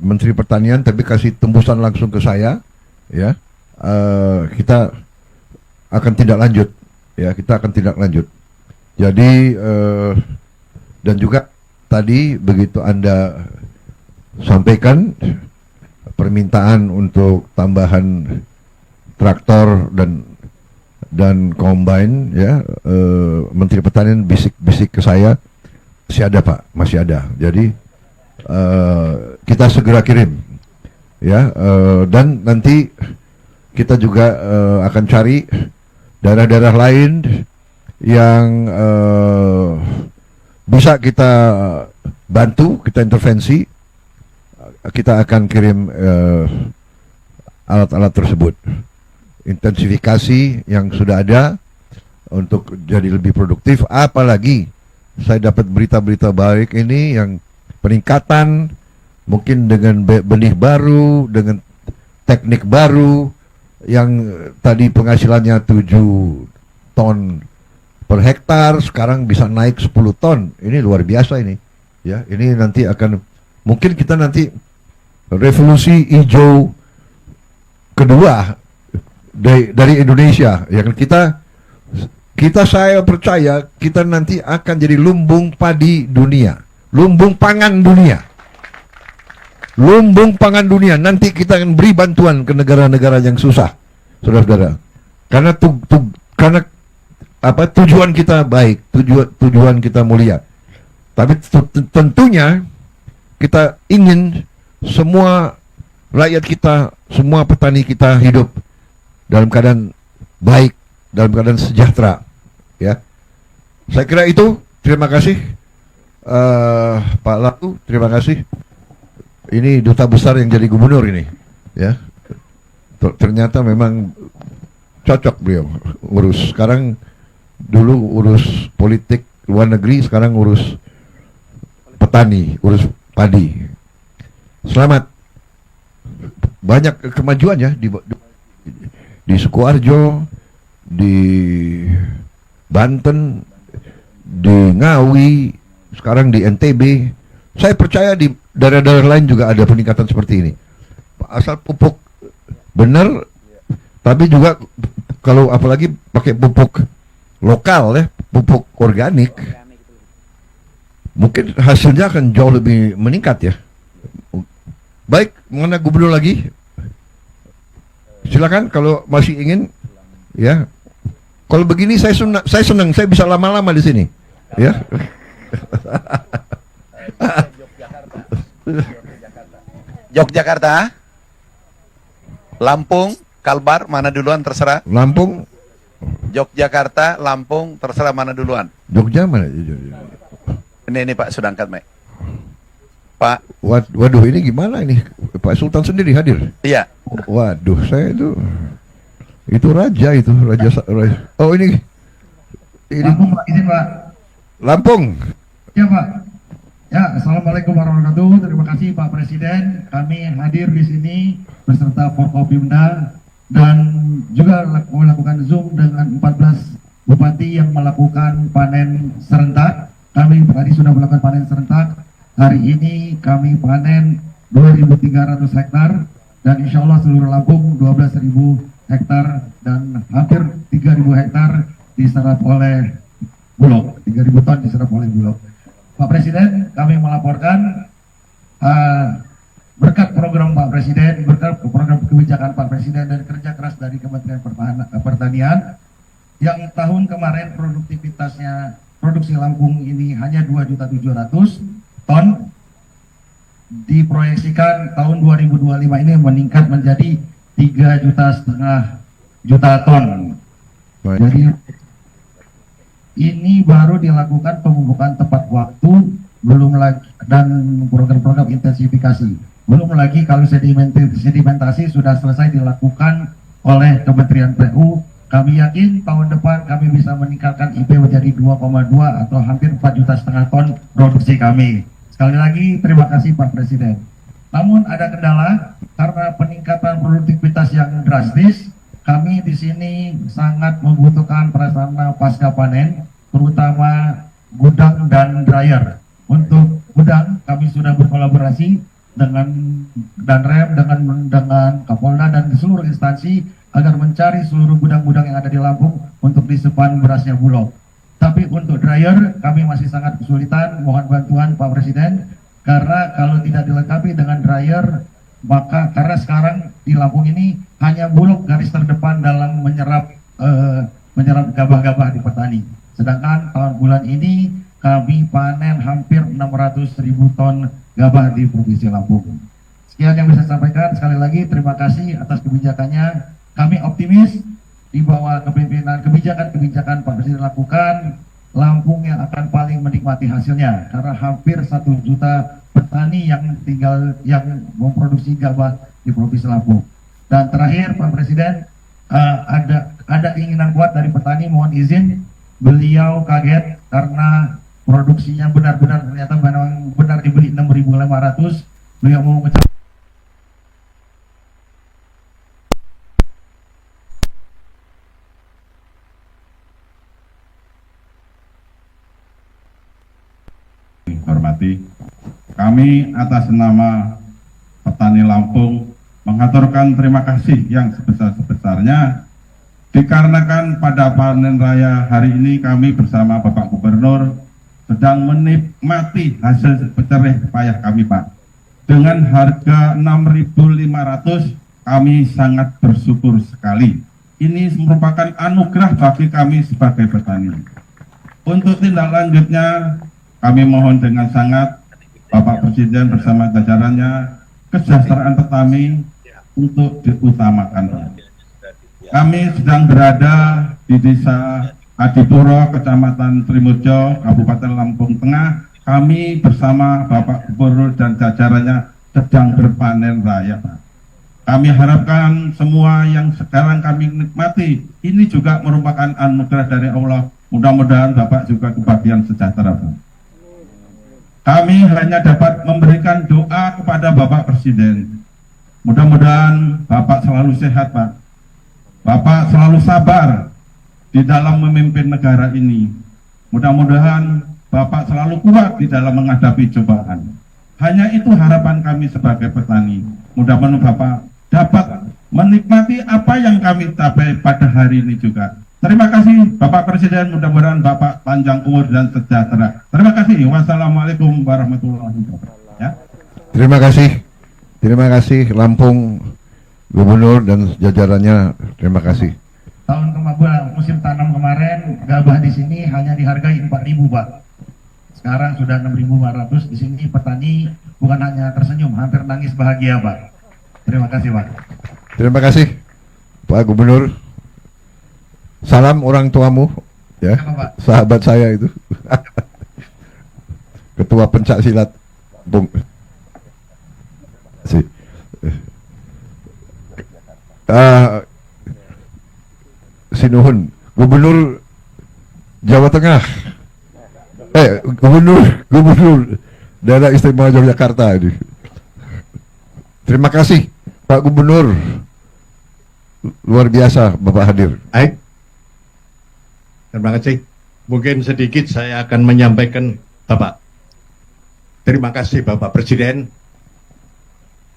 Menteri Pertanian, tapi kasih tembusan langsung ke saya ya. Kita akan tidak lanjut ya, kita akan tidak lanjut. Jadi dan juga tadi begitu Anda sampaikan permintaan untuk tambahan traktor dan combine ya, Menteri Pertanian bisik-bisik ke saya, masih ada Pak, masih ada. Jadi kita segera kirim ya, dan nanti kita juga akan cari daerah-daerah lain yang bisa kita bantu, kita intervensi, kita akan kirim alat-alat tersebut. Intensifikasi yang sudah ada untuk jadi lebih produktif, apalagi saya dapat berita-berita baik ini yang peningkatan mungkin dengan benih baru, dengan teknik baru yang tadi penghasilannya 7 ton per hektar sekarang bisa naik 10 ton. Ini luar biasa ini. Ya, ini nanti akan mungkin kita nanti revolusi hijau kedua dari Indonesia. Yang kita saya percaya kita nanti akan jadi lumbung padi dunia, lumbung pangan dunia. Lumbung pangan dunia. Nanti kita akan beri bantuan ke negara-negara yang susah, saudara-saudara. Karena tujuan kita baik, tujuan kita mulia. Tapi tentunya kita ingin semua rakyat kita, semua petani kita hidup dalam keadaan baik, dalam keadaan sejahtera. Ya, saya kira itu. Terima kasih Pak Laku, terima kasih. Ini duta besar yang jadi gubernur ini. Ya, ternyata memang cocok beliau urus. Sekarang dulu urus politik luar negeri, sekarang urus petani, urus padi. Selamat. Banyak kemajuan ya di Sukoharjo, di Banten, di Ngawi, sekarang di NTB. Saya percaya di daerah-daerah lain juga ada peningkatan seperti ini. Asal pupuk benar, Tapi juga kalau apalagi pakai pupuk lokal ya, pupuk organik, mungkin hasilnya akan jauh lebih meningkat ya. Baik, mana gubernur lagi? Silakan kalau masih ingin ya. Kalau begini saya senang, saya bisa lama-lama di sini. Ya. Yogyakarta, Lampung, Kalbar, mana duluan terserah. Lampung, Yogyakarta, Lampung, terserah mana duluan. Jogja mana? Ini Pak sudah angkat mic. Pak. Waduh, ini gimana ini? Pak Sultan sendiri hadir? Iya. Waduh, saya itu raja. Oh ini. Lampung Pak, izin Pak. Lampung. Ya Pak. Ya, Assalamualaikum warahmatullahi wabarakatuh. Terima kasih Pak Presiden. Kami hadir di sini beserta Forkopimda dan juga melakukan Zoom dengan 14 bupati yang melakukan panen serentak. Kami tadi sudah melakukan panen serentak. Hari ini kami panen 2.300 hektar dan insya Allah seluruh Lampung 12.000 hektar dan hampir 3.000 hektar diserap oleh Bulog, 3.000 ton diserap oleh Bulog. Pak Presiden, kami melaporkan berkat program Pak Presiden, berkat program kebijakan Pak Presiden dan kerja keras dari Kementerian Pertanian, yang tahun kemarin produktivitasnya produksi Lampung ini hanya 2.700.000 ton, diproyeksikan tahun 2025 ini meningkat menjadi 3,5 juta ton. Jadi ini baru dilakukan pemupukan tepat waktu, belum lagi dan program-program intensifikasi. Belum lagi kalau sedimentasi sudah selesai dilakukan oleh Kementerian PU. Kami yakin tahun depan kami bisa meningkatkan IP menjadi 2,2 atau hampir 4,5 juta ton produksi kami. Sekali lagi terima kasih Pak Presiden. Namun ada kendala karena peningkatan produktivitas yang drastis. Kami di sini sangat membutuhkan prasarana pasca panen, terutama gudang dan dryer. Untuk gudang kami sudah berkolaborasi dengan Danrem, dengan Kapolda dan seluruh instansi agar mencari seluruh gudang-gudang yang ada di Lampung untuk disepan berasnya Bulog. Tapi untuk dryer kami masih sangat kesulitan, mohon bantuan Pak Presiden, karena kalau tidak dilengkapi dengan dryer, maka karena sekarang di Lampung ini hanya Bulog garis terdepan dalam menyerap gabah-gabah di petani. Sedangkan bulan ini kami panen hampir 600.000 ton gabah di Provinsi Lampung. Sekian yang bisa saya sampaikan. Sekali lagi terima kasih atas kebijakannya. Kami optimis di bawah kepemimpinan kebijakan-kebijakan Pak Presiden lakukan, Lampung yang akan paling menikmati hasilnya karena hampir 1 juta petani yang memproduksi gabah di Provinsi Lampung. Dan terakhir Pak Presiden, ada keinginan kuat dari petani, mohon izin, beliau kaget karena produksinya benar-benar ternyata benar dibeli 6.500, beliau mau mencapai hormati, kami atas nama petani Lampung mengaturkan terima kasih yang sebesar-sebesarnya dikarenakan pada panen raya hari ini kami bersama Bapak Gubernur sedang menikmati hasil jerih payah kami Pak. Dengan harga 6.500 kami sangat bersyukur sekali. Ini merupakan anugerah bagi kami sebagai petani. Untuk tindak lanjutnya kami mohon dengan sangat Bapak Presiden bersama jajarannya kesejahteraan petani untuk diutamakan. Kami sedang berada di Desa Adipuro, Kecamatan Trimurjo, Kabupaten Lampung Tengah. Kami bersama Bapak Gubernur dan jajarannya sedang berpanen raya. Kami harapkan semua yang sekarang kami nikmati ini juga merupakan anugerah dari Allah. Mudah-mudahan Bapak juga kebahagiaan sejahtera, Pak. Kami hanya dapat memberikan doa kepada Bapak Presiden. Mudah-mudahan Bapak selalu sehat, Pak. Bapak selalu sabar di dalam memimpin negara ini. Mudah-mudahan Bapak selalu kuat di dalam menghadapi cobaan. Hanya itu harapan kami sebagai petani. Mudah-mudahan Bapak dapat menikmati apa yang kami capai pada hari ini juga. Terima kasih Bapak Presiden, mudah-mudahan Bapak panjang umur dan sejahtera. Terima kasih. Wassalamualaikum warahmatullahi wabarakatuh. Ya. Terima kasih Lampung, Gubernur dan jajarannya. Terima kasih. Tahun kemarin musim tanam kemarin gabah di sini hanya dihargai 4.000 Pak. Sekarang sudah 6.500. Di sini petani bukan hanya tersenyum, hampir nangis bahagia Pak. Terima kasih Pak. Terima kasih Pak Gubernur. Salam orang tuamu, ya, sahabat saya itu, Ketua Pencak Silat, Bung. Sinuhun, Gubernur Jawa Tengah, Gubernur Daerah Istimewa Yogyakarta ini. Terima kasih Pak Gubernur, luar biasa Bapak hadir. Baik. Terima kasih. Mungkin sedikit saya akan menyampaikan Bapak. Terima kasih Bapak Presiden.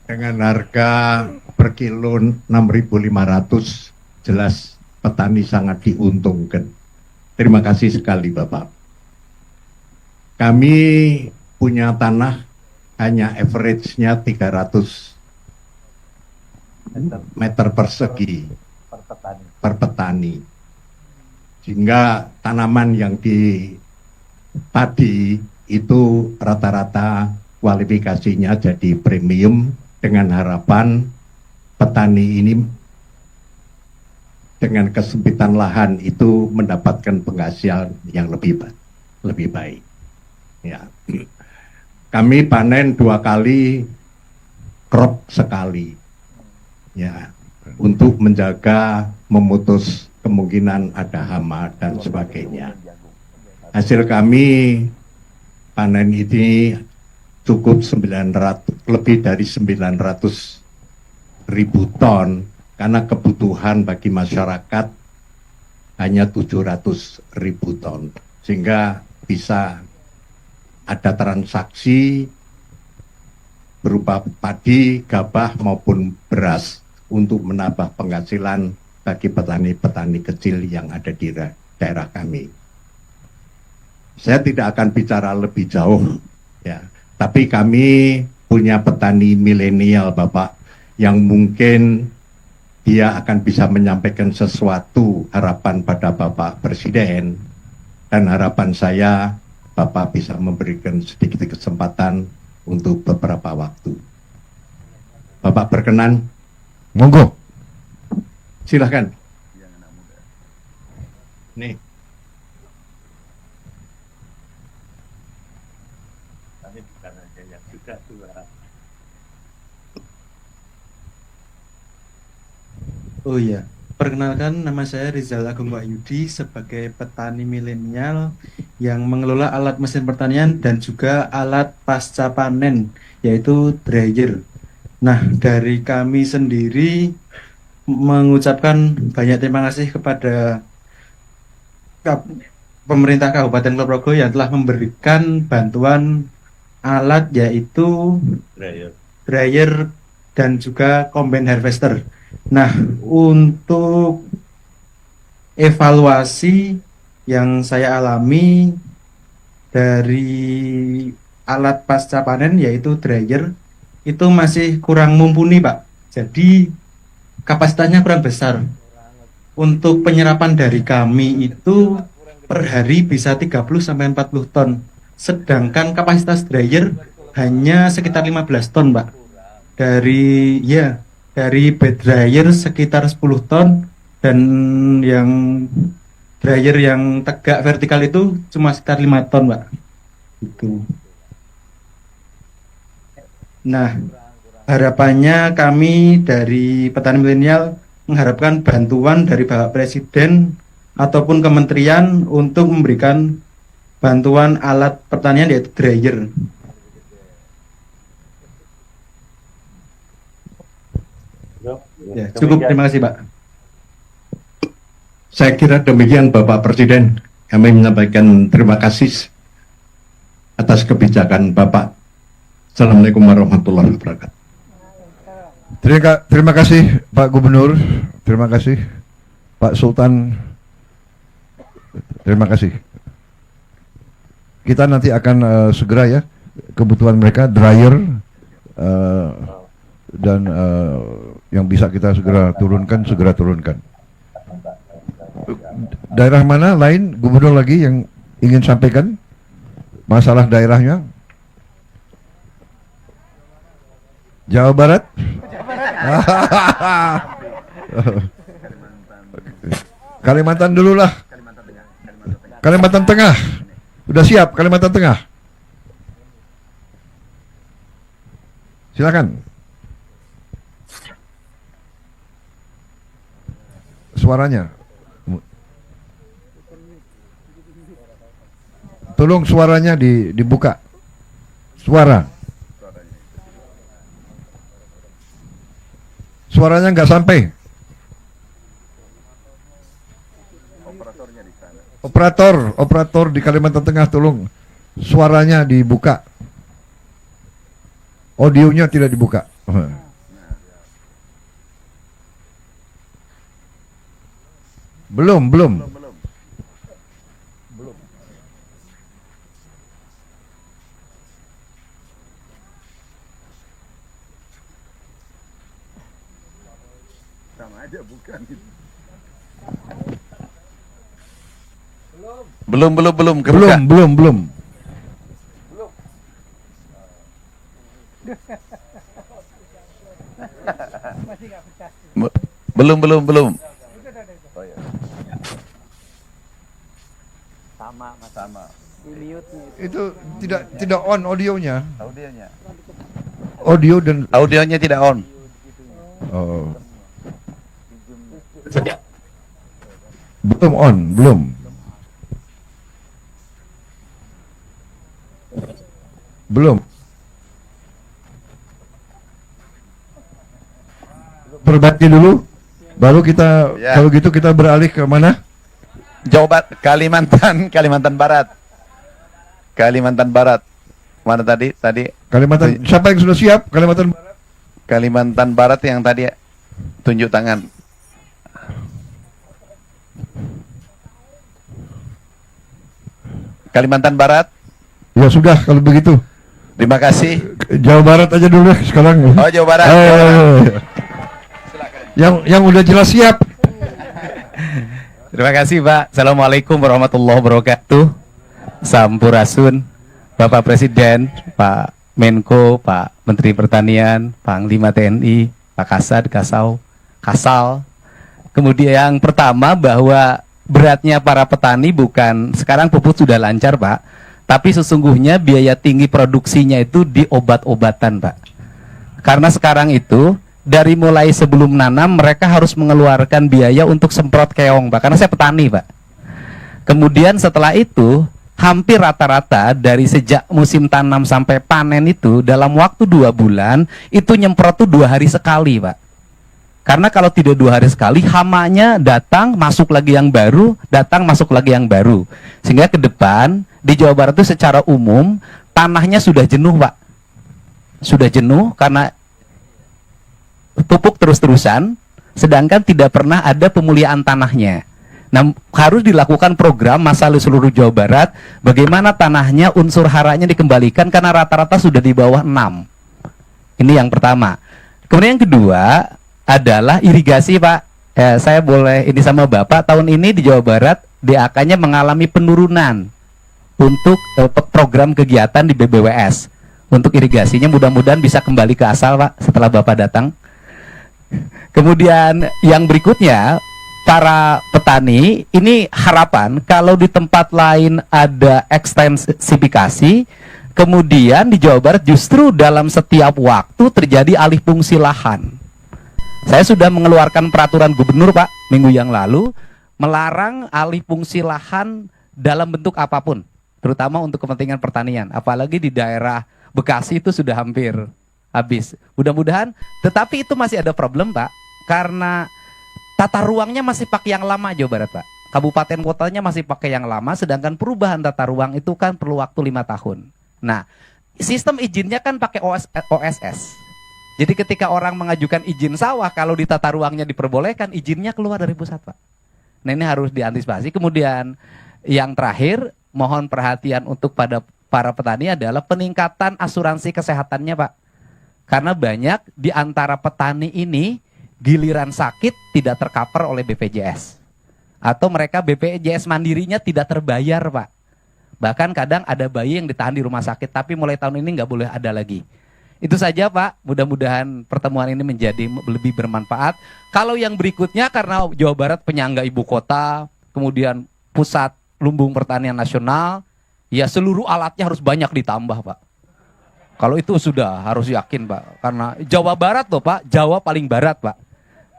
Dengan harga per kilo 6.500, jelas petani sangat diuntungkan. Terima kasih sekali Bapak. Kami punya tanah hanya average-nya 300 meter persegi per petani. Sehingga tanaman yang di padi itu rata-rata kualifikasinya jadi premium, dengan harapan petani ini dengan kesempitan lahan itu mendapatkan penghasilan yang lebih baik. Ya. Kami panen 2 kali, crop sekali. Ya, untuk menjaga, memutus kemungkinan ada hama dan sebagainya. Hasil kami panen ini cukup lebih dari 900.000 ton, karena kebutuhan bagi masyarakat hanya 700.000 ton, sehingga bisa ada transaksi berupa padi, gabah maupun beras untuk menambah penghasilan bagi petani-petani kecil yang ada di daerah kami. Saya tidak akan bicara lebih jauh, ya. Tapi kami punya petani milenial, Bapak, yang mungkin dia akan bisa menyampaikan sesuatu harapan pada Bapak Presiden, dan harapan saya Bapak bisa memberikan sedikit kesempatan untuk beberapa waktu. Bapak berkenan? Monggo. Silahkan. Nih. Oh iya, perkenalkan nama saya Rizal Agung Wahyudi sebagai petani milenial yang mengelola alat mesin pertanian dan juga alat pasca panen, yaitu dryer. Nah, dari kami sendiri mengucapkan banyak terima kasih kepada pemerintah Kabupaten Kulonprogo yang telah memberikan bantuan alat, yaitu dryer dan juga combine harvester. Nah, untuk evaluasi yang saya alami dari alat pasca panen, yaitu dryer, itu masih kurang mumpuni, Pak. Jadi kapasitasnya kurang besar. Untuk penyerapan dari kami itu per hari bisa 30-40 ton. Sedangkan kapasitas dryer hanya sekitar 15 ton, Pak. Dari bed dryer sekitar 10 ton, dan yang dryer yang tegak vertikal itu cuma sekitar 5 ton, Pak. Itu. Nah, harapannya kami dari petani milenial mengharapkan bantuan dari Bapak Presiden ataupun kementerian untuk memberikan bantuan alat pertanian, yaitu dryer. Ya, cukup, terima kasih Pak. Saya kira demikian Bapak Presiden. Kami menyampaikan terima kasih atas kebijakan Bapak. Assalamualaikum warahmatullahi wabarakatuh. Terima kasih Pak Gubernur, terima kasih Pak Sultan, terima kasih. Kita nanti akan segera ya kebutuhan mereka dryer dan yang bisa kita segera turunkan. Daerah mana lain Gubernur lagi yang ingin sampaikan masalah daerahnya? Jawa Barat? Kalimantan dulu lah. Kalimantan Tengah. Sudah siap Kalimantan Tengah? Silakan. Suaranya. Tolong suaranya dibuka. Suara. Suaranya nggak sampai. Operator di Kalimantan Tengah, tolong suaranya dibuka. Audionya tidak dibuka. Belum. Sama aja bukan. Belum kebuka. Belum. Belum. Sama. Itu tidak on audionya. Audionya tidak on. Oh. Belum. Perbaiki dulu, baru kita kalau gitu kita beralih ke mana? Jawa Barat, Kalimantan Barat. Mana tadi? Kalimantan. Siapa yang sudah siap? Kalimantan Barat yang tadi tunjuk tangan. Kalimantan Barat. Ya sudah kalau begitu. Terima kasih. Jawa Barat aja dulu sekarang. Oh, Jawa Barat. Yang udah jelas siap. Terima kasih Pak. Assalamualaikum warahmatullahi wabarakatuh. Sampurasun, Bapak Presiden, Pak Menko, Pak Menteri Pertanian, Panglima TNI, Pak Kasal. Kemudian yang pertama bahwa beratnya para petani bukan sekarang pupuk sudah lancar Pak, tapi sesungguhnya biaya tinggi produksinya itu di obat-obatan Pak. Karena sekarang itu dari mulai sebelum nanam mereka harus mengeluarkan biaya untuk semprot keong Pak, karena saya petani Pak. Kemudian setelah itu hampir rata-rata dari sejak musim tanam sampai panen itu dalam waktu 2 bulan itu nyemprot tuh 2 hari sekali Pak. Karena kalau tidak 2 hari sekali hamanya datang masuk lagi yang baru, datang masuk lagi yang baru. Sehingga ke depan di Jawa Barat itu secara umum tanahnya sudah jenuh Pak. Sudah jenuh karena pupuk terus-terusan, sedangkan tidak pernah ada pemuliaan tanahnya. Nah, harus dilakukan program masalah seluruh Jawa Barat, bagaimana tanahnya unsur haranya dikembalikan karena rata-rata sudah di bawah 6. Ini yang pertama. Kemudian yang kedua adalah irigasi Pak. Saya boleh ini sama Bapak, tahun ini di Jawa Barat DAK-nya mengalami penurunan untuk program kegiatan di BBWS. Untuk irigasinya mudah-mudahan bisa kembali ke asal Pak setelah Bapak datang. Kemudian yang berikutnya, para petani ini harapan kalau di tempat lain ada ekstensifikasi, kemudian di Jawa Barat justru dalam setiap waktu terjadi alih fungsi lahan. Saya sudah mengeluarkan peraturan gubernur Pak minggu yang lalu melarang alih fungsi lahan dalam bentuk apapun, terutama untuk kepentingan pertanian. Apalagi di daerah Bekasi itu sudah hampir habis. Mudah-mudahan, tetapi itu masih ada problem Pak, karena tata ruangnya masih pakai yang lama Jawa Barat Pak. Kabupaten kotanya masih pakai yang lama, sedangkan perubahan tata ruang itu kan perlu waktu 5 tahun. Nah, sistem izinnya kan pakai OSS. Jadi ketika orang mengajukan izin sawah, kalau di tata ruangnya diperbolehkan, izinnya keluar dari pusat, Pak. Nah, ini harus diantisipasi. Kemudian yang terakhir, mohon perhatian untuk pada para petani adalah peningkatan asuransi kesehatannya, Pak. Karena banyak di antara petani ini giliran sakit tidak tercover oleh BPJS. Atau mereka BPJS mandirinya tidak terbayar, Pak. Bahkan kadang ada bayi yang ditahan di rumah sakit, tapi mulai tahun ini nggak boleh ada lagi. Itu saja, Pak. Mudah-mudahan pertemuan ini menjadi lebih bermanfaat. Kalau yang berikutnya, karena Jawa Barat penyangga ibu kota, kemudian pusat lumbung pertanian nasional, ya seluruh alatnya harus banyak ditambah, Pak. Kalau itu sudah harus yakin, Pak. Karena Jawa Barat loh, Pak. Jawa paling barat, Pak.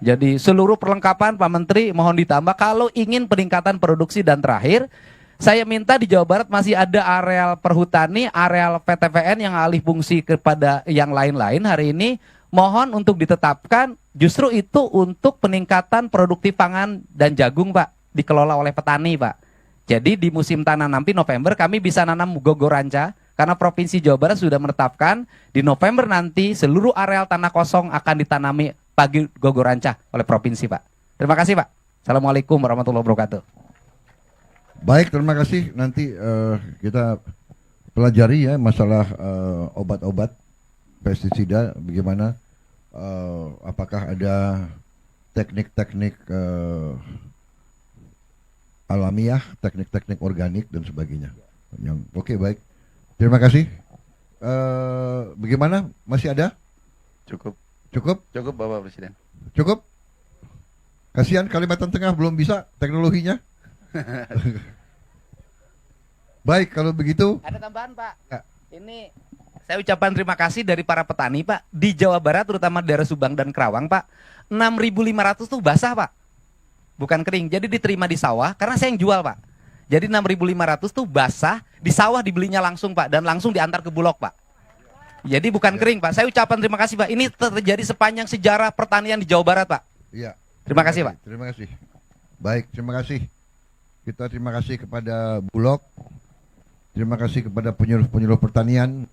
Jadi seluruh perlengkapan, Pak Menteri, mohon ditambah. Kalau ingin peningkatan produksi. Dan terakhir, saya minta di Jawa Barat masih ada areal perhutani, areal PTPN yang alih fungsi kepada yang lain-lain hari ini. Mohon untuk ditetapkan justru itu untuk peningkatan produktif pangan dan jagung, Pak. Dikelola oleh petani, Pak. Jadi di musim tanam nanti November kami bisa nanam gogoranca. Karena Provinsi Jawa Barat sudah menetapkan di November nanti seluruh areal tanah kosong akan ditanami pagi gogoranca oleh Provinsi, Pak. Terima kasih, Pak. Assalamualaikum warahmatullahi wabarakatuh. Baik, terima kasih. Nanti kita pelajari ya masalah obat-obat pestisida, bagaimana, apakah ada teknik-teknik alamiah, teknik-teknik organik dan sebagainya. Yang oke, baik. Terima kasih. Bagaimana? Masih ada? Cukup. Cukup? Cukup, Bapak Presiden. Cukup? Kasihan Kalimantan Tengah belum bisa teknologinya. Baik, kalau begitu. Ada tambahan, Pak. Ya. Ini saya ucapkan terima kasih dari para petani, Pak. Di Jawa Barat, terutama daerah Subang dan Kerawang, Pak. 6.500 tuh basah, Pak. Bukan kering. Jadi diterima di sawah, karena saya yang jual, Pak. Jadi 6.500 tuh basah, di sawah dibelinya langsung, Pak. Dan langsung diantar ke Bulog, Pak. Jadi bukan kering, Pak. Saya ucapkan terima kasih, Pak. Ini terjadi sepanjang sejarah pertanian di Jawa Barat, Pak. Iya. Terima kasih, Pak. Terima kasih. Baik, terima kasih. Kita terima kasih kepada Bulog. Terima kasih kepada penyuluh-penyuluh pertanian,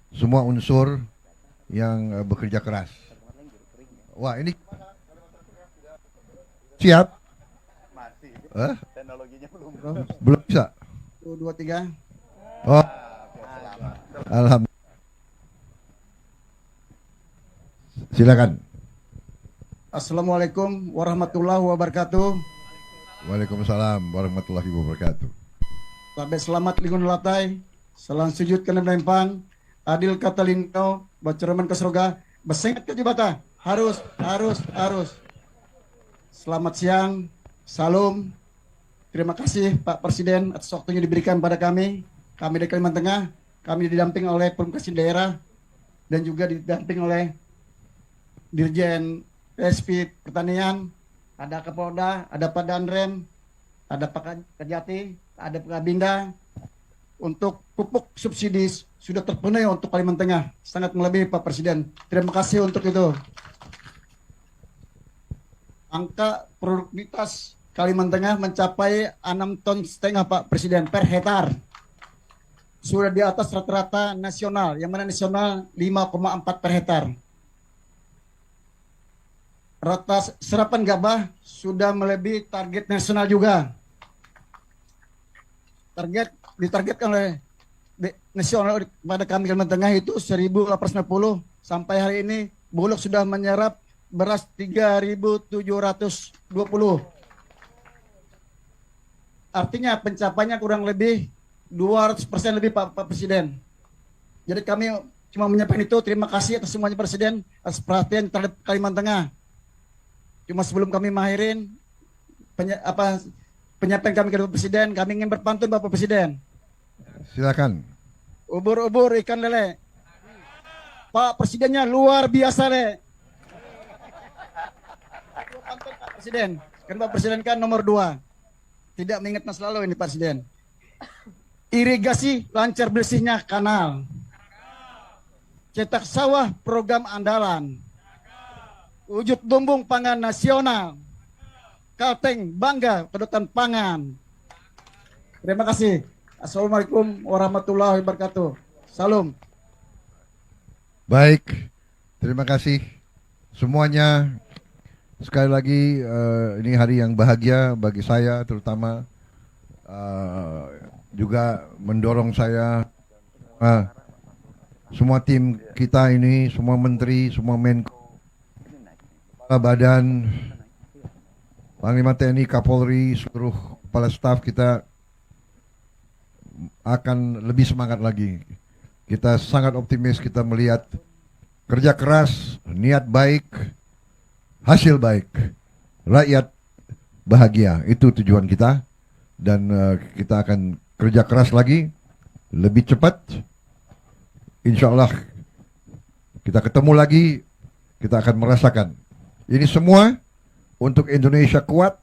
semua unsur yang bekerja keras. Wah, ini siap? Masih. Hah? Teknologinya belum. Belum bisa. 1, 2, 3. Oh, alhamdulillah. Silakan. Assalamualaikum warahmatullahi wabarakatuh. Waalaikumsalam warahmatullahi wabarakatuh. Sampai selamat lingun latai, salam sujud kena melempang, adil kata lingkau, bacaraman ke surga, bersengat ke jibata, harus. Selamat siang, salam, terima kasih Pak Presiden atas waktunya diberikan pada kami dari Kalimantan Tengah, kami didamping oleh Pemkasi daerah, dan juga didamping oleh Dirjen PSP Pertanian, ada Kapolda, ada Pak Danrem, ada Pak Kejati, ada Pak Kabinda. Untuk pupuk subsidi sudah terpenuhi untuk Kalimantan Tengah, sangat melebihi Pak Presiden. Terima kasih untuk itu. Angka produktivitas Kalimantan Tengah mencapai 6,5 ton Pak Presiden per hektar. Sudah di atas rata-rata nasional, yang mana nasional 5,4 per hektar. Rata serapan gabah sudah melebihi target nasional juga. Ditargetkan oleh nasional pada kami Kalimantan Tengah itu 1.850, sampai hari ini Bulog sudah menyerap beras 3.720. Artinya pencapaiannya kurang lebih 200% lebih Pak Presiden. Jadi kami cuma menyampaikan itu, terima kasih atas semuanya Presiden atas perhatian terhadap Kalimantan Tengah. Cuma sebelum kami mengakhiri penyampaian kami ke Bapak Presiden, kami ingin berpantun Bapak Presiden. Silakan. Ubur-ubur ikan lele. Pak Presidennya luar biasa, Le. Pantun Pak Presiden. Kan Pak Presiden kan nomor 2. Tidak mengingatkan selalu ini Pak Presiden. Irigasi lancar bersihnya kanal. Cetak sawah program andalan. Wujud lumbung pangan nasional. Kalteng bangga kedaulatan pangan. Terima kasih. Assalamualaikum warahmatullahi wabarakatuh. Salam. Baik, Terima kasih semuanya. Sekali lagi ini hari yang bahagia bagi saya, terutama juga mendorong saya semua tim kita ini, semua menteri, semua Menko, kepala badan, Panglima TNI, Kapolri, seluruh kepala staf kita akan lebih semangat lagi. Kita sangat optimis, kita melihat kerja keras, niat baik, hasil baik, rakyat bahagia, itu tujuan kita. Dan kita akan kerja keras lagi, lebih cepat. Insya Allah kita ketemu lagi, kita akan merasakan. Ini semua untuk Indonesia kuat,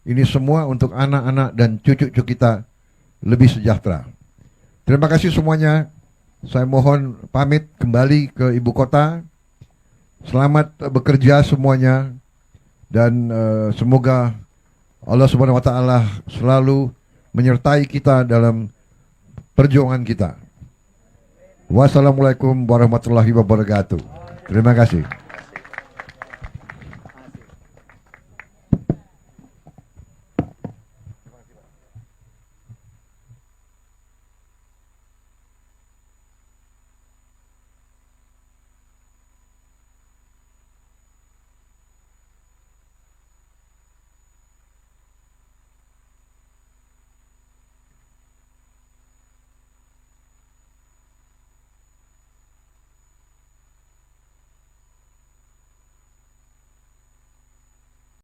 ini semua untuk anak-anak dan cucu-cucu kita lebih sejahtera. Terima kasih semuanya. Saya mohon pamit kembali ke ibu kota. Selamat bekerja semuanya, dan semoga Allah Subhanahu wa taala selalu menyertai kita dalam perjuangan kita. Wassalamualaikum warahmatullahi wabarakatuh. Terima kasih.